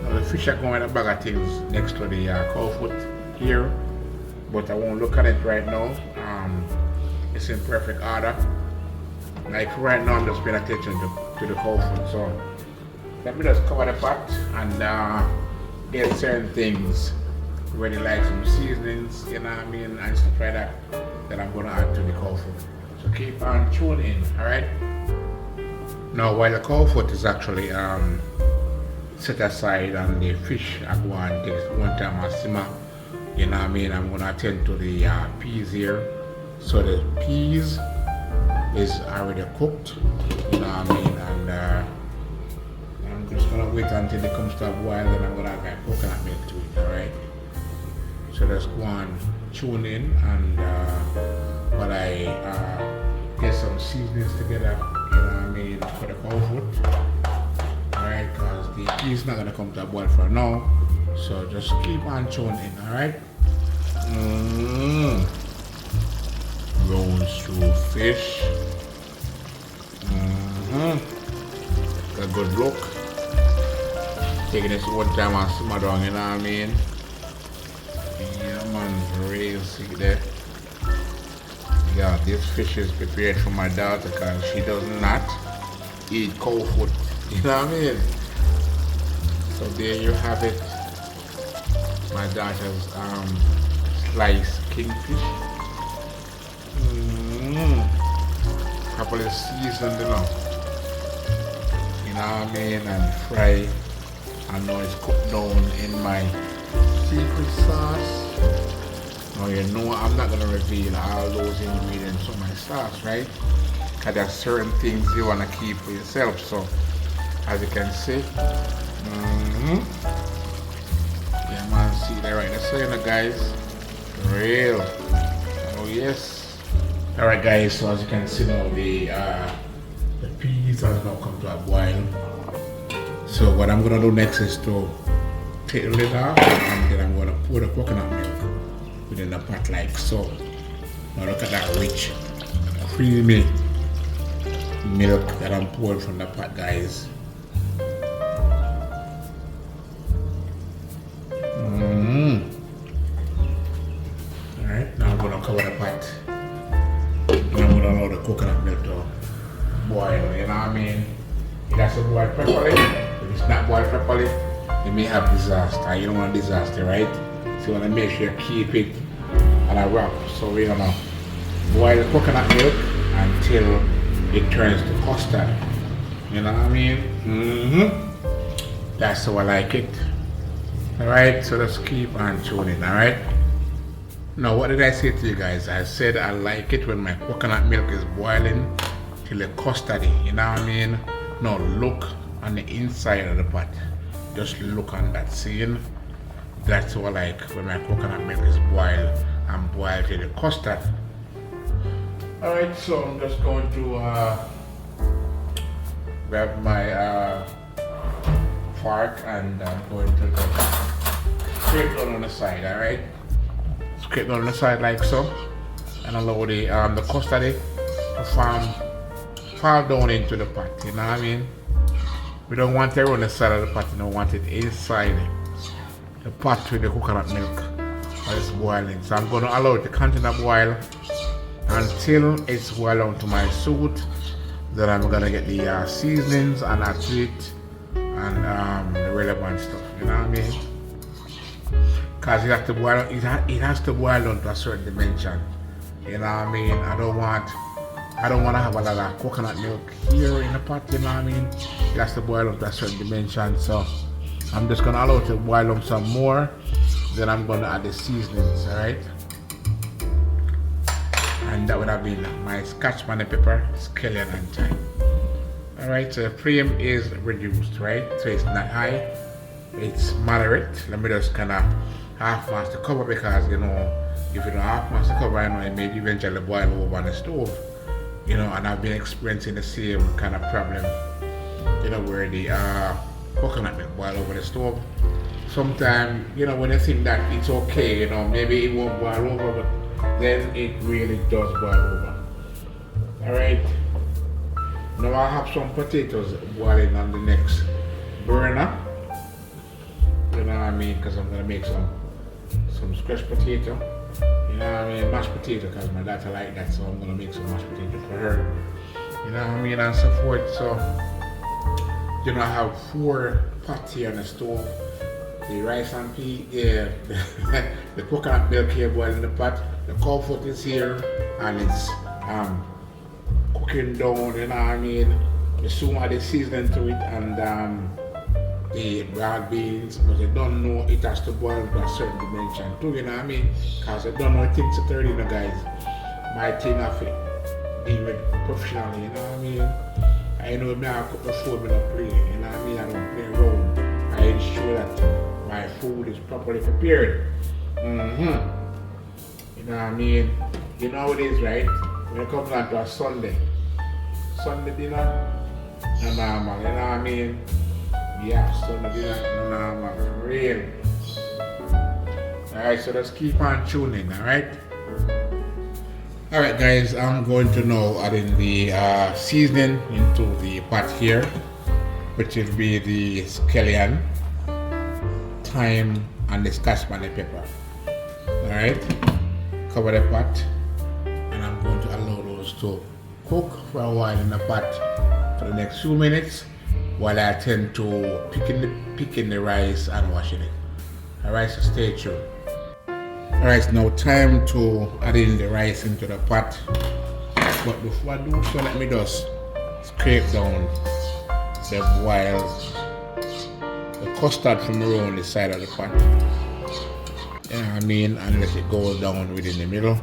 [SPEAKER 1] Now the fish are going in a bag of things next to the cow food here, but I won't look at it right now. It's in perfect order. Like right now I'm just paying attention to the cow food. So let me just cover the pot and get certain things ready, like some seasonings, you know what I mean, and stuff like that I'm gonna add to the cow food. So keep on tuning in, alright? Now while the cow food is actually set aside and the fish I go and take one time I simmer, you know what I mean, I'm gonna attend to the peas here. So the peas is already cooked, you know what I mean, and I'm just gonna wait until it comes to a boil, and I'm gonna add my coconut milk to it, alright? So let's go and tune in and while I get some seasonings together, you know what I mean, for the cow food. Alright, because the peas not gonna come to a boil for now. So just keep on tuning in, alright? Rolling through fish. A good look. Taking this one time and simmer down, you know what I mean? Yeah man, real see there. Yeah, this fish is prepared for my daughter because she does not eat cow food. You know what I mean? So there you have it. My daughter's sliced kingfish. Properly seasoned, you know. You know what I mean? And fry. I know it's cooked down in my secret sauce. Now you know I'm not gonna reveal all those ingredients of my sauce, right? Because there are certain things you wanna keep for yourself. So as you can see, yeah man, see that right there. So you know guys, real. Oh yes. Alright guys, so as you can see now the peas has now come to a boil. So what I'm gonna do next is to take the lid off and then I'm gonna pour the coconut milk within the pot like so. Now look at that rich, creamy milk that I'm pouring from the pot, guys. Alright, now I'm gonna cover the pot. And I'm gonna allow the coconut milk to boil, you know what I mean? It has to boil properly. If it's not boiled properly, you may have disaster. You don't want disaster, right? So you want to make sure you keep it on a wrap. So we're gonna boil the coconut milk until it turns to custard. You know what I mean? That's how I like it. Alright, so let's keep on tuning, alright? Now what did I say to you guys? I said I like it when my coconut milk is boiling till it's custardy, you know what I mean? Now look on the inside of the pot. Just look on that scene. That's what I like when my coconut milk is boiled and boiled till the custard. Alright, so I'm just going to grab my fork and I'm going to scrape down on the side, alright? Scrape down on the side like so. And allow the custard to fall down into the pot, you know what I mean? We don't want it on the side of the pot, we don't want it inside the pot with the coconut milk. it's boiling. So I'm going to allow it to continue to boil until it's boiled down to my suit. Then I'm going to get the seasonings and add to it and the relevant stuff. You know what I mean? Because it has to boil. It has to boil down to a certain dimension. You know what I mean? I don't want to have a lot of coconut milk here in the pot. You know what I mean? It has to boil down to a certain dimension. So I'm just gonna allow it to boil down some more. Then I'm gonna add the seasonings. All right? And that would have been my scotch bonnet pepper, scallion, and thyme. All right. So the flame is reduced, right? So it's not high. It's moderate. Let me just kind of half mask the cover because if you don't half mask the cover, it may eventually boil over on the stove. And I've been experiencing the same kind of problem. Where the coconut milk boil over the stove. Sometimes, when you think that it's okay, maybe it won't boil over, but then it really does boil over. All right. Now I have some potatoes boiling on the next burner. You know what I mean? Because I'm gonna make some scratch potato. You know what I mean? Mashed potato, because my daughter like that, so I'm gonna make some mashed potato for her. You know what I mean? And so forth. So, I have 4 pots here on the stove. The rice and pea, the coconut milk here boiling in the pot. The cow foot is here, and it's cooking down. You know what I mean? The soon add the seasoning to it, and the broad beans, but they don't know it has to boil to a certain dimension too, you know what I mean? Because they don't know things to 30, guys. My thing of it, deal with professionally, you know what I mean? I know me I cook the food, but I play, you know what I mean? I don't play around. I ensure that my food is properly prepared. You know what I mean? You know how it is, right? When it comes down to a Sunday dinner, no normal, you know what I mean? Yeah, Sunday dinner, no normal, for real. Alright, so let's keep on tuning, alright? Alright guys, I'm going to now add in the seasoning into the pot here, which will be the scallion, thyme, and the scotch bonnet pepper. Alright, cover the pot, and I'm going to allow those to cook for a while in the pot for the next few minutes while I tend to picking the rice and washing it. Alright, so stay tuned. Alright, now time to add in the rice into the pot. But before I do so, let me just scrape down the custard from around the side of the pot. You know what I mean? And let it go down within the middle.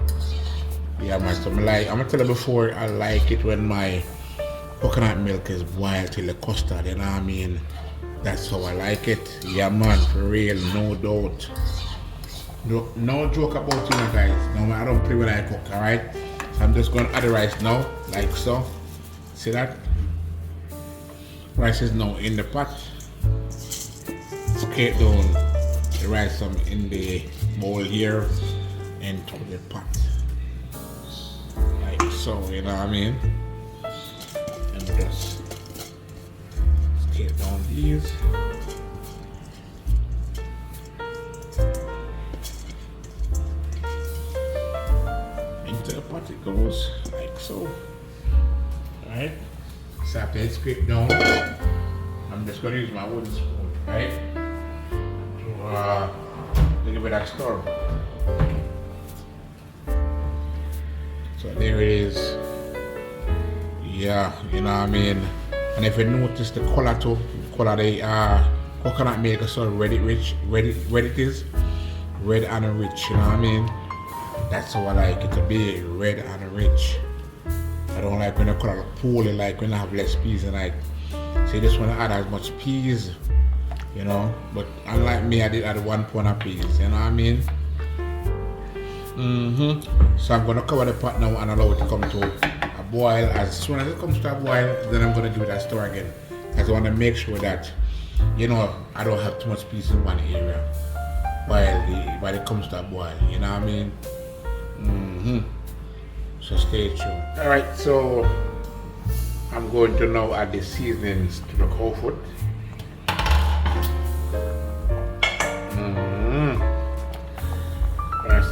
[SPEAKER 1] Yeah, man, so I'm gonna tell you before, I like it when my coconut milk is boiled till the custard, you know what I mean? That's how I like it. Yeah, man, for real, no doubt. No joke about it, guys. No, I don't play when I cook, alright? So I'm just going to add the rice now, like so. See that? Rice is now in the pot. Scrape down the rice in the bowl here into the pot. Like so, you know what I mean? And just scrape down these. Into the pot it goes like so. Alright? So after it's scraped down, I'm just gonna use my wooden spoon, right? To give it that stir. So there it is. Yeah, you know what I mean? And if you notice the color too, color the coconut milk is so red it is. Red and rich, you know what I mean? That's how I like it to be, red and rich. I don't like when the color look poorly, like when I have less peas and like, so you just want to add as much peas, you know, but unlike me, I did add 1 pound of peas, you know what I mean? So I'm going to cover the pot now and allow it to come to a boil. As soon as it comes to a boil, then I'm going to do that stir again. Because I want to make sure that, you know, I don't have too much peas in one area while it comes to a boil, you know what I mean? So stay tuned. Alright, so I'm going to now add the seasonings to the cow foot.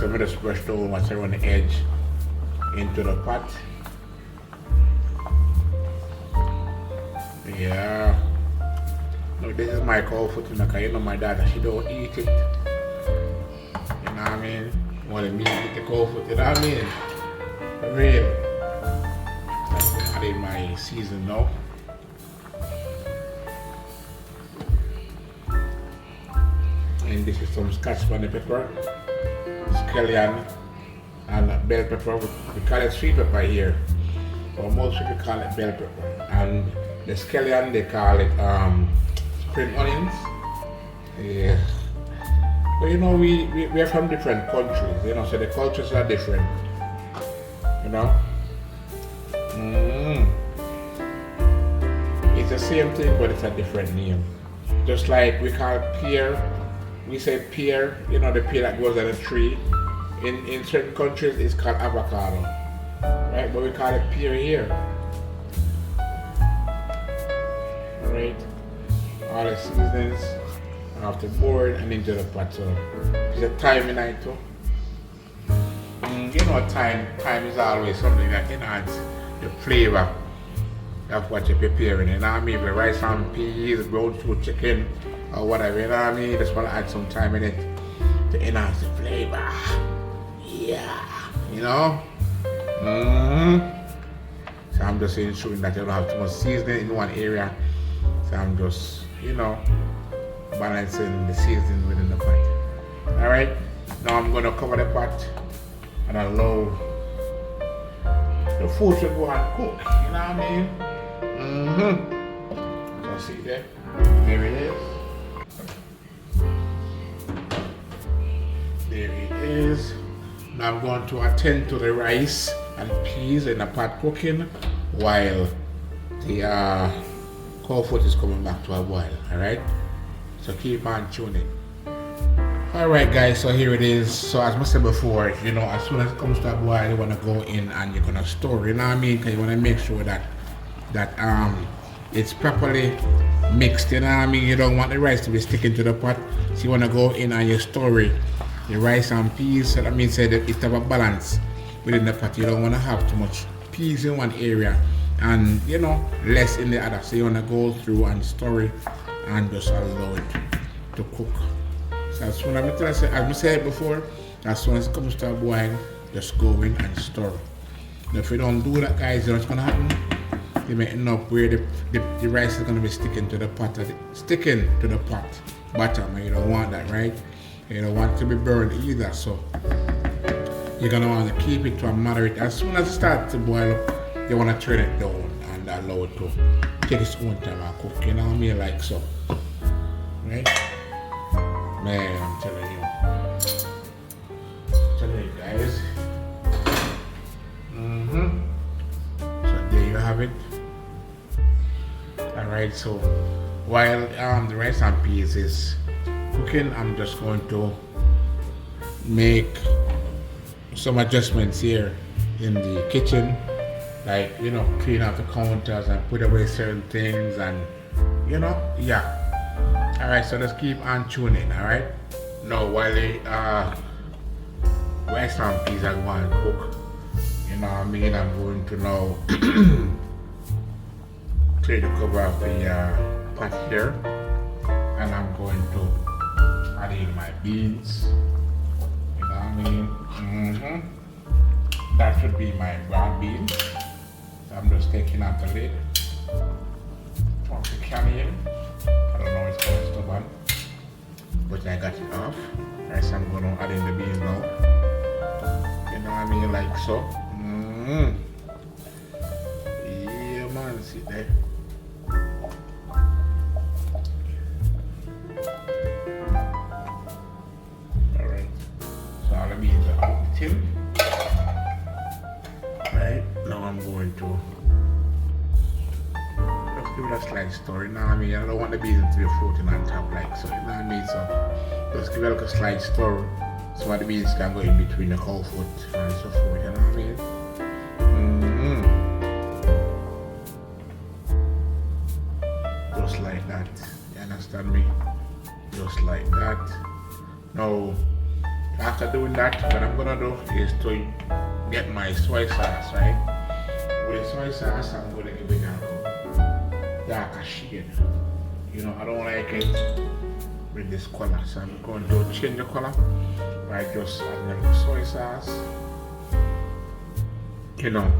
[SPEAKER 1] So I'm just brush down what's around the edge into the pot. Yeah. No, this is my cow foot, because you know my daughter, she don't eat it. You know what I mean? Want me to eat the cow foot, you know what I mean? For real. I'm adding my season now. And this is some Scotch bonnet pepper, scallion, and bell pepper. We call it sweet pepper here, but most people call it bell pepper. And the scallion, they call it spring onions. Yeah. But you know, we are from different countries, you know, so the cultures are different. You know? It's the same thing, but it's a different name. Just like we call pear, we say pear, you know, the pear that grows on a tree. In certain countries, it's called avocado, right? But we call it pear here. Right? All the seasonings off the board and into the pot. So it's a time in it too. You know, time is always something that enhances the flavor of what you're preparing. You know what I mean? With rice and peas, brown stew chicken, or whatever. You know what I mean? Just want to add some time in it to enhance the flavor. Yeah. You know? So I'm just ensuring that you don't have too much seasoning in one area. So I'm just, you know, balancing the seasoning within the pot. Alright? Now I'm going to cover the pot and allow the food to go and cook. You know what I mean? So see there? There it is. There it is. Now I'm going to attend to the rice and peas in the pot cooking while the cow foot is coming back to a boil. Alright? So keep on tuning. Alright guys, so here it is. So as I said before, you know, as soon as it comes to a boil, you want to go in and you're going to store, you know what I mean? Because you want to make sure that it's properly mixed, you know what I mean? You don't want the rice to be sticking to the pot. So you want to go in and you store it, the rice and peas. So that means that it's have a balance within the pot. You don't want to have too much peas in one area and, you know, less in the other. So you want to go through and store it and just allow it to cook. So as soon as I said before, as soon as it comes to a boil, just go in and stir. Now if you don't do that, guys, you know what's gonna happen? You may end up where the rice is gonna be sticking to the pot bottom, and you don't want that, right? You don't want it to be burned either, so you're gonna want to keep it to a moderate. As soon as it starts to boil up, you wanna turn it down and allow it to take its own time and cook, you know what I mean, like so, right? Man, I'm telling you guys. So there you have it. Alright, so while the rice and peas is cooking, I'm just going to make some adjustments here in the kitchen, like, you know, clean out the counters and put away certain things, and you know, yeah. Alright, so let's keep on tuning, alright? Now while the rice and peas are going to cook, you know what I mean, I'm going to now clear the cover of the pot here, and I'm going to add in my beans, you know what I mean? That should be my brown beans. So I'm just taking out the lid of the can here. I don't know, it's kind of stubborn, but I got it off. Alright, so I'm going to add in the beans now. You know what I mean, like so. Yeah, man, see there. Alright, so all the beans are out the tin. Right, now I'm going to give it a slight stir, you know what I mean? I don't want the beans to be floating on top like so, you know what I mean? So just give it like a slight stir so that the beans can go in between the cow foot and so forth, you know what I mean? Just like that, you understand me? Just like that. Now, after doing that, what I'm gonna do is to get my soy sauce, right? With the soy sauce, I'm gonna give it a darker shade. You know, I don't like it with this color, so I'm going to change the color by just adding the soy sauce. You know,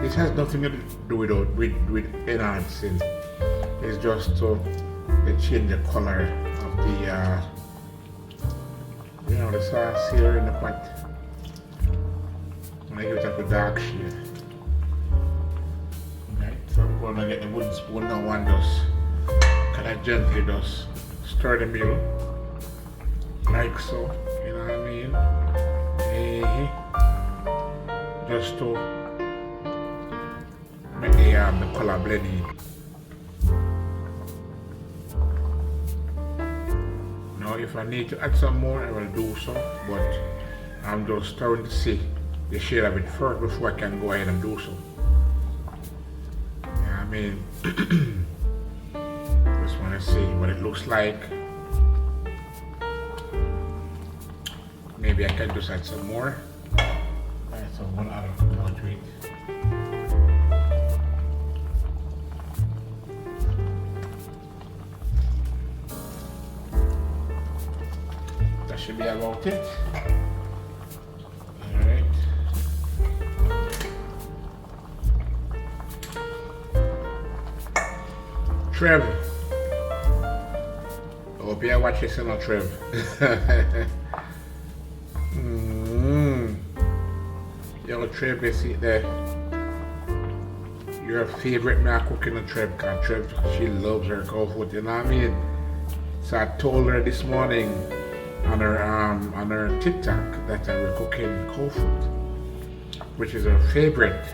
[SPEAKER 1] this has nothing to do with enhancing. It's just to change the color of the you know, the sauce here in the pot. I'm gonna give it up a dark shade. Right, so I'm gonna get the wooden spoon now and just kind of gently just stir the meal like so. You know what I mean? Just to make the color blend in. Now if I need to add some more, I will do so, but I'm just starting to see the shade of it first before I can go ahead and do so. Yeah, I mean, just want to see what it looks like. Maybe I can just add some more. Add some one other more to it. That should be about it. Alright. Trev. I hope you watch this, not Trev. Yo, Trev, you see there. Your favorite man cooking on Trev, because Trev, she loves her cow food, you know what I mean? So I told her this morning on her TikTok that I was cooking cow food, which is her favorite.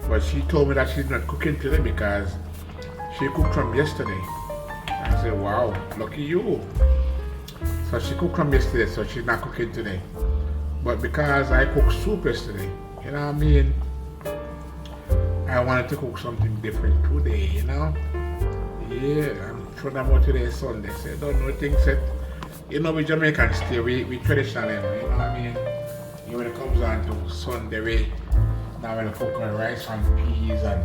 [SPEAKER 1] But she told me that she's not cooking today because she cooked from yesterday. I said, wow, lucky you. So she cooked from yesterday, so she's not cooking today. But because I cooked soup yesterday, you know what I mean? I wanted to cook something different today, you know? Yeah, I'm sure about today is Sunday, so I don't know things that, you know, we Jamaicans still, we traditional, you know what I mean? You know, when it comes on to Sunday, we now when I cook our rice and peas and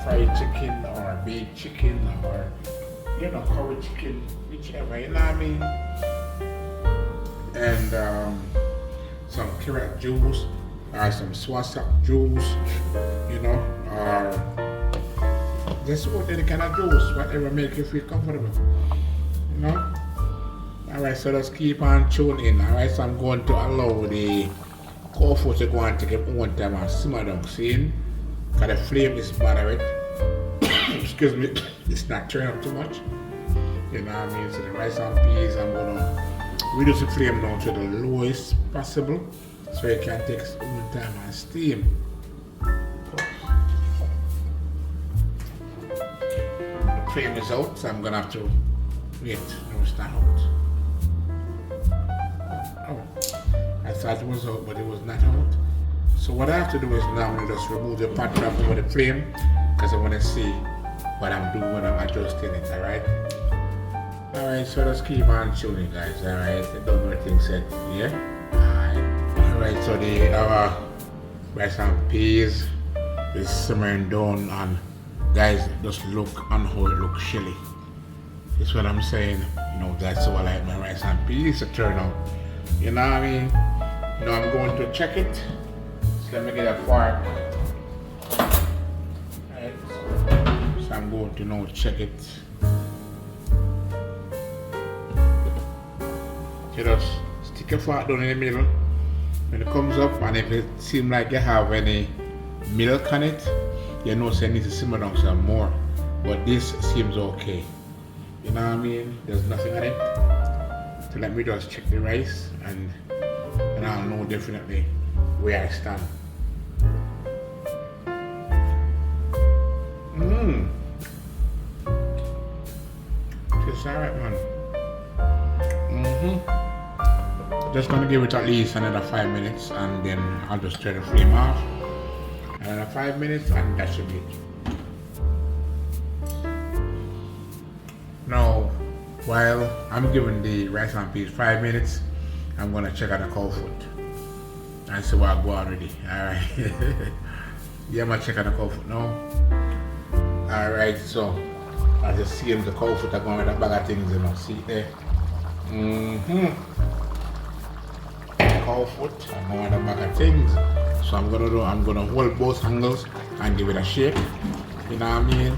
[SPEAKER 1] fried chicken or baked chicken or, you know, curry chicken, whichever, you know what I mean? And some carrot juice or some swassak juice, you know, or just what any kind of juice, whatever make you feel comfortable, you know. Alright, so let's keep on tuning in. Alright, so I'm going to allow the cow food to go and take it one time and simmer down, see? Because the flame is moderate. Excuse me, it's not turning up too much, you know what I mean? So the rice and peas, I'm going to reduce the flame down to the lowest possible so it can take its own time and steam. The flame is out, so I'm gonna have to wait. No, it's not out. Oh, I thought it was out, but it was not out. So what I have to do is now I'm gonna just remove the pot top over the flame because I want to see what I'm doing when I'm adjusting it, alright? Alright, so let's keep on tuning, guys, alright? I don't know what things said, yeah? Alright, so our rice and peas is simmering down, and guys, just look on how it looks chilly. That's what I'm saying, you know, that's how I like my rice and peas to turn out. You know what I mean? Now I'm going to check it. So let me get a fork. Alright, so I'm going to now check it. You just stick your fork down in the middle. When it comes up, and if it seems like you have any milk on it, you know so you need to simmer down some more. But this seems okay. You know what I mean? There's nothing on it. So let me just check the rice and I'll know definitely where I stand. It's alright, man. Just gonna give it at least another 5 minutes and then I'll just turn the flame off. Another 5 minutes and that should be it. Now, while I'm giving the rice and peas 5 minutes, I'm gonna check on the cow foot and see what I go already. Alright. Yeah, I'm gonna check on the cow foot now. Alright, so I just see him the cow foot are going with a bag of things, you know. See it there? Cow foot, I'm going with a bag of things. So I'm gonna hold both angles and give it a shake. You know what I mean?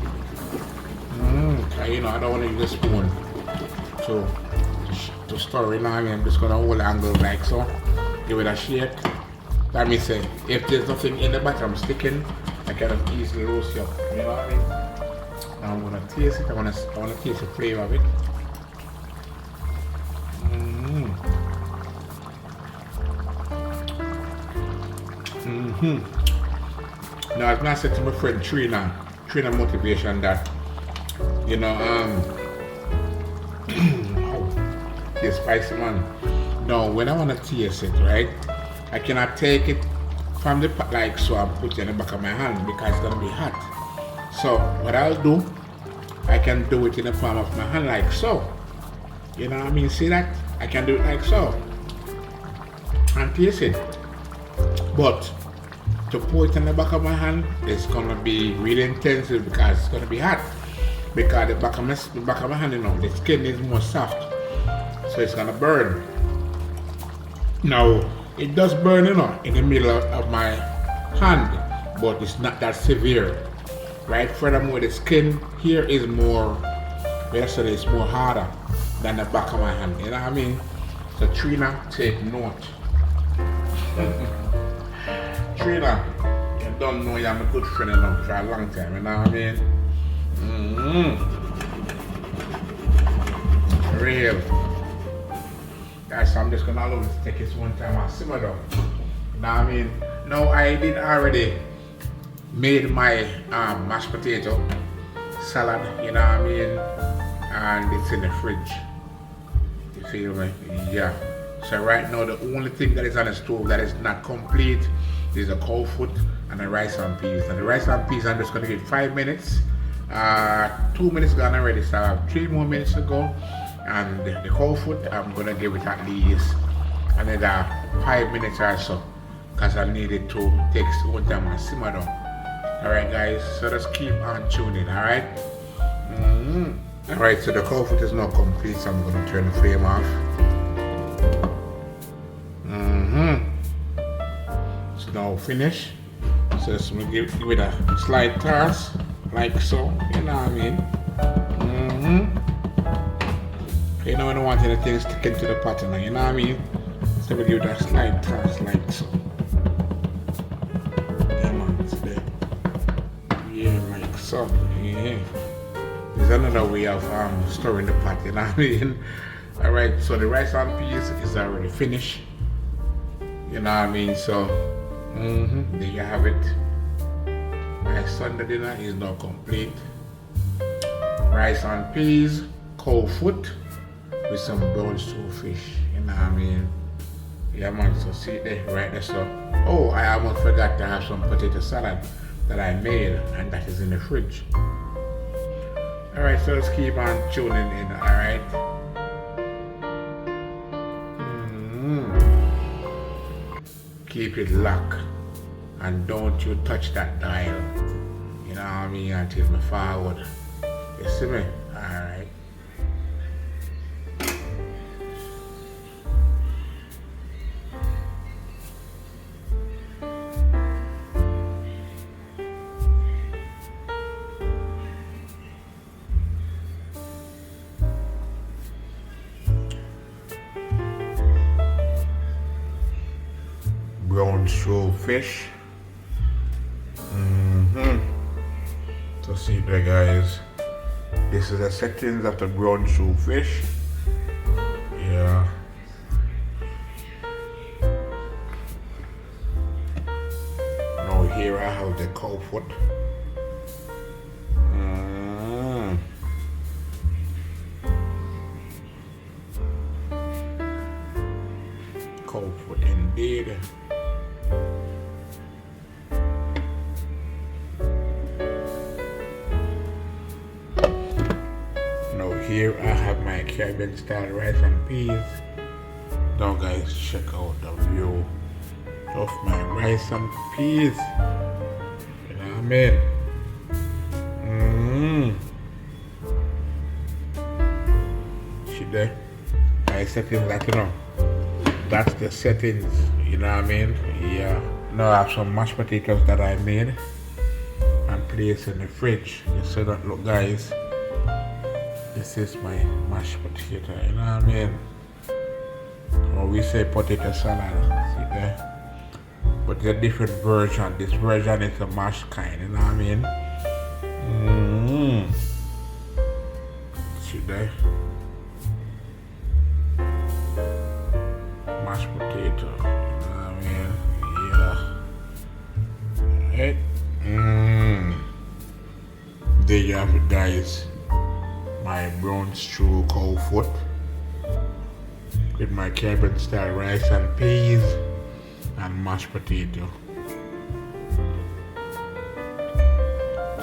[SPEAKER 1] You know, I don't want to use a spoon to stir, you know what I mean? I'm just gonna hold the angle like so. Give it a shake. Let me say, if there's nothing in the bottom sticking, I can easily roast you up. You know what I mean? Now I'm gonna taste it. I wanna taste the flavor of it. Now as I said to my friend Trina Motivation that, you know, the spicy man. Now when I wanna taste it, right, I cannot take it from the pot like so and put it in the back of my hand because it's gonna be hot. So what I'll do, I can do it in the palm of my hand like so. You know what I mean? See that? I can do it like so and taste it. But to pour it in the back of my hand, it's gonna be really intensive because it's gonna be hot. Because the back of my hand, you know, the skin is more soft, so it's gonna burn. Now it does burn, you know, in the middle of my hand, but it's not that severe, right? Furthermore, the skin here is more, it's more harder than the back of my hand. You know what I mean? So Trina, take note. Trina, you don't know you're my good friend enough for a long time, you know what I mean? Real. Guys, so I'm just gonna allow this to take this one time and simmer down. You know what I mean? Now I did already made my mashed potato salad, you know what I mean? And it's in the fridge. You feel me? Yeah. So right now the only thing that is on the stove that is not complete is the cow foot and the rice and peas. And the rice and peas I'm just gonna give 5 minutes. 2 minutes gone already, so I have 3 more minutes to go. And the cow foot I'm gonna give it at least another 5 minutes or so, because I need it to take one time and simmer down. Alright guys, so just keep on tuning, alright? Alright, so the cow foot is now complete, so I'm gonna turn the flame off. So now finish. So just gonna give it a slight toss, like so, you know what I mean? You know, I don't want anything sticking to the pot, you know what I mean? So we give it a slight toss, like so. Yeah, man, it's there. Yeah, like so. Yeah. There's another way of storing the pot, you know what I mean? Alright, so the rice and peas is already finished. You know what I mean? So, there you have it. My Sunday dinner is now complete. Rice and peas, cow foot, with some brown stew fish, you know what I mean? Yeah man, so see there, right there, so. Oh, I almost forgot to have some potato salad that I made, and that is in the fridge. Alright, so let's keep on tuning in, alright? Keep it locked, and don't you touch that dial, you know what I mean, until me forward. You see me? Alright. Brown stew fish. So see there guys, this is the settings of the brown stew fish. Yeah. Now here I have the cow foot. Cow foot indeed. Here I have my Caribbean style rice and peas. Now guys, check out the view of my rice and peas. You know what I mean? See there? My settings that that's the settings, you know what I mean? Yeah. Now I have some mashed potatoes that I made and placed in the fridge. Just so that look guys, this is my mashed potato, you know what I mean? Or we say potato salad, see there? But it's a different version. This version is the mashed kind, you know what I mean? See there? Mashed potato, you know what I mean? Yeah. Right? There you have it guys. My brown stew cow foot with my Caribbean style rice and peas and mashed potato.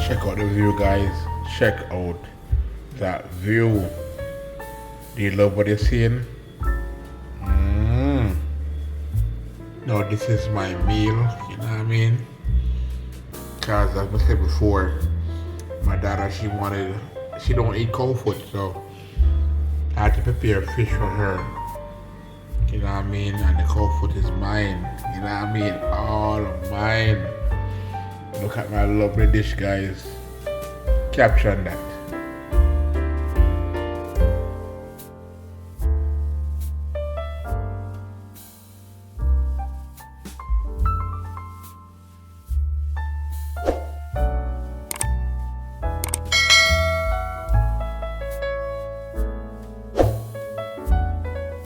[SPEAKER 1] Check out the view guys. Check out that view. Do you love what you're seeing? Now this is my meal, you know what I mean? Cause as I said before, my daughter she don't eat cold food, so I had to prepare fish for her. You know what I mean? And the cold food is mine. You know what I mean? All of mine. Look at my lovely dish guys. Caption that.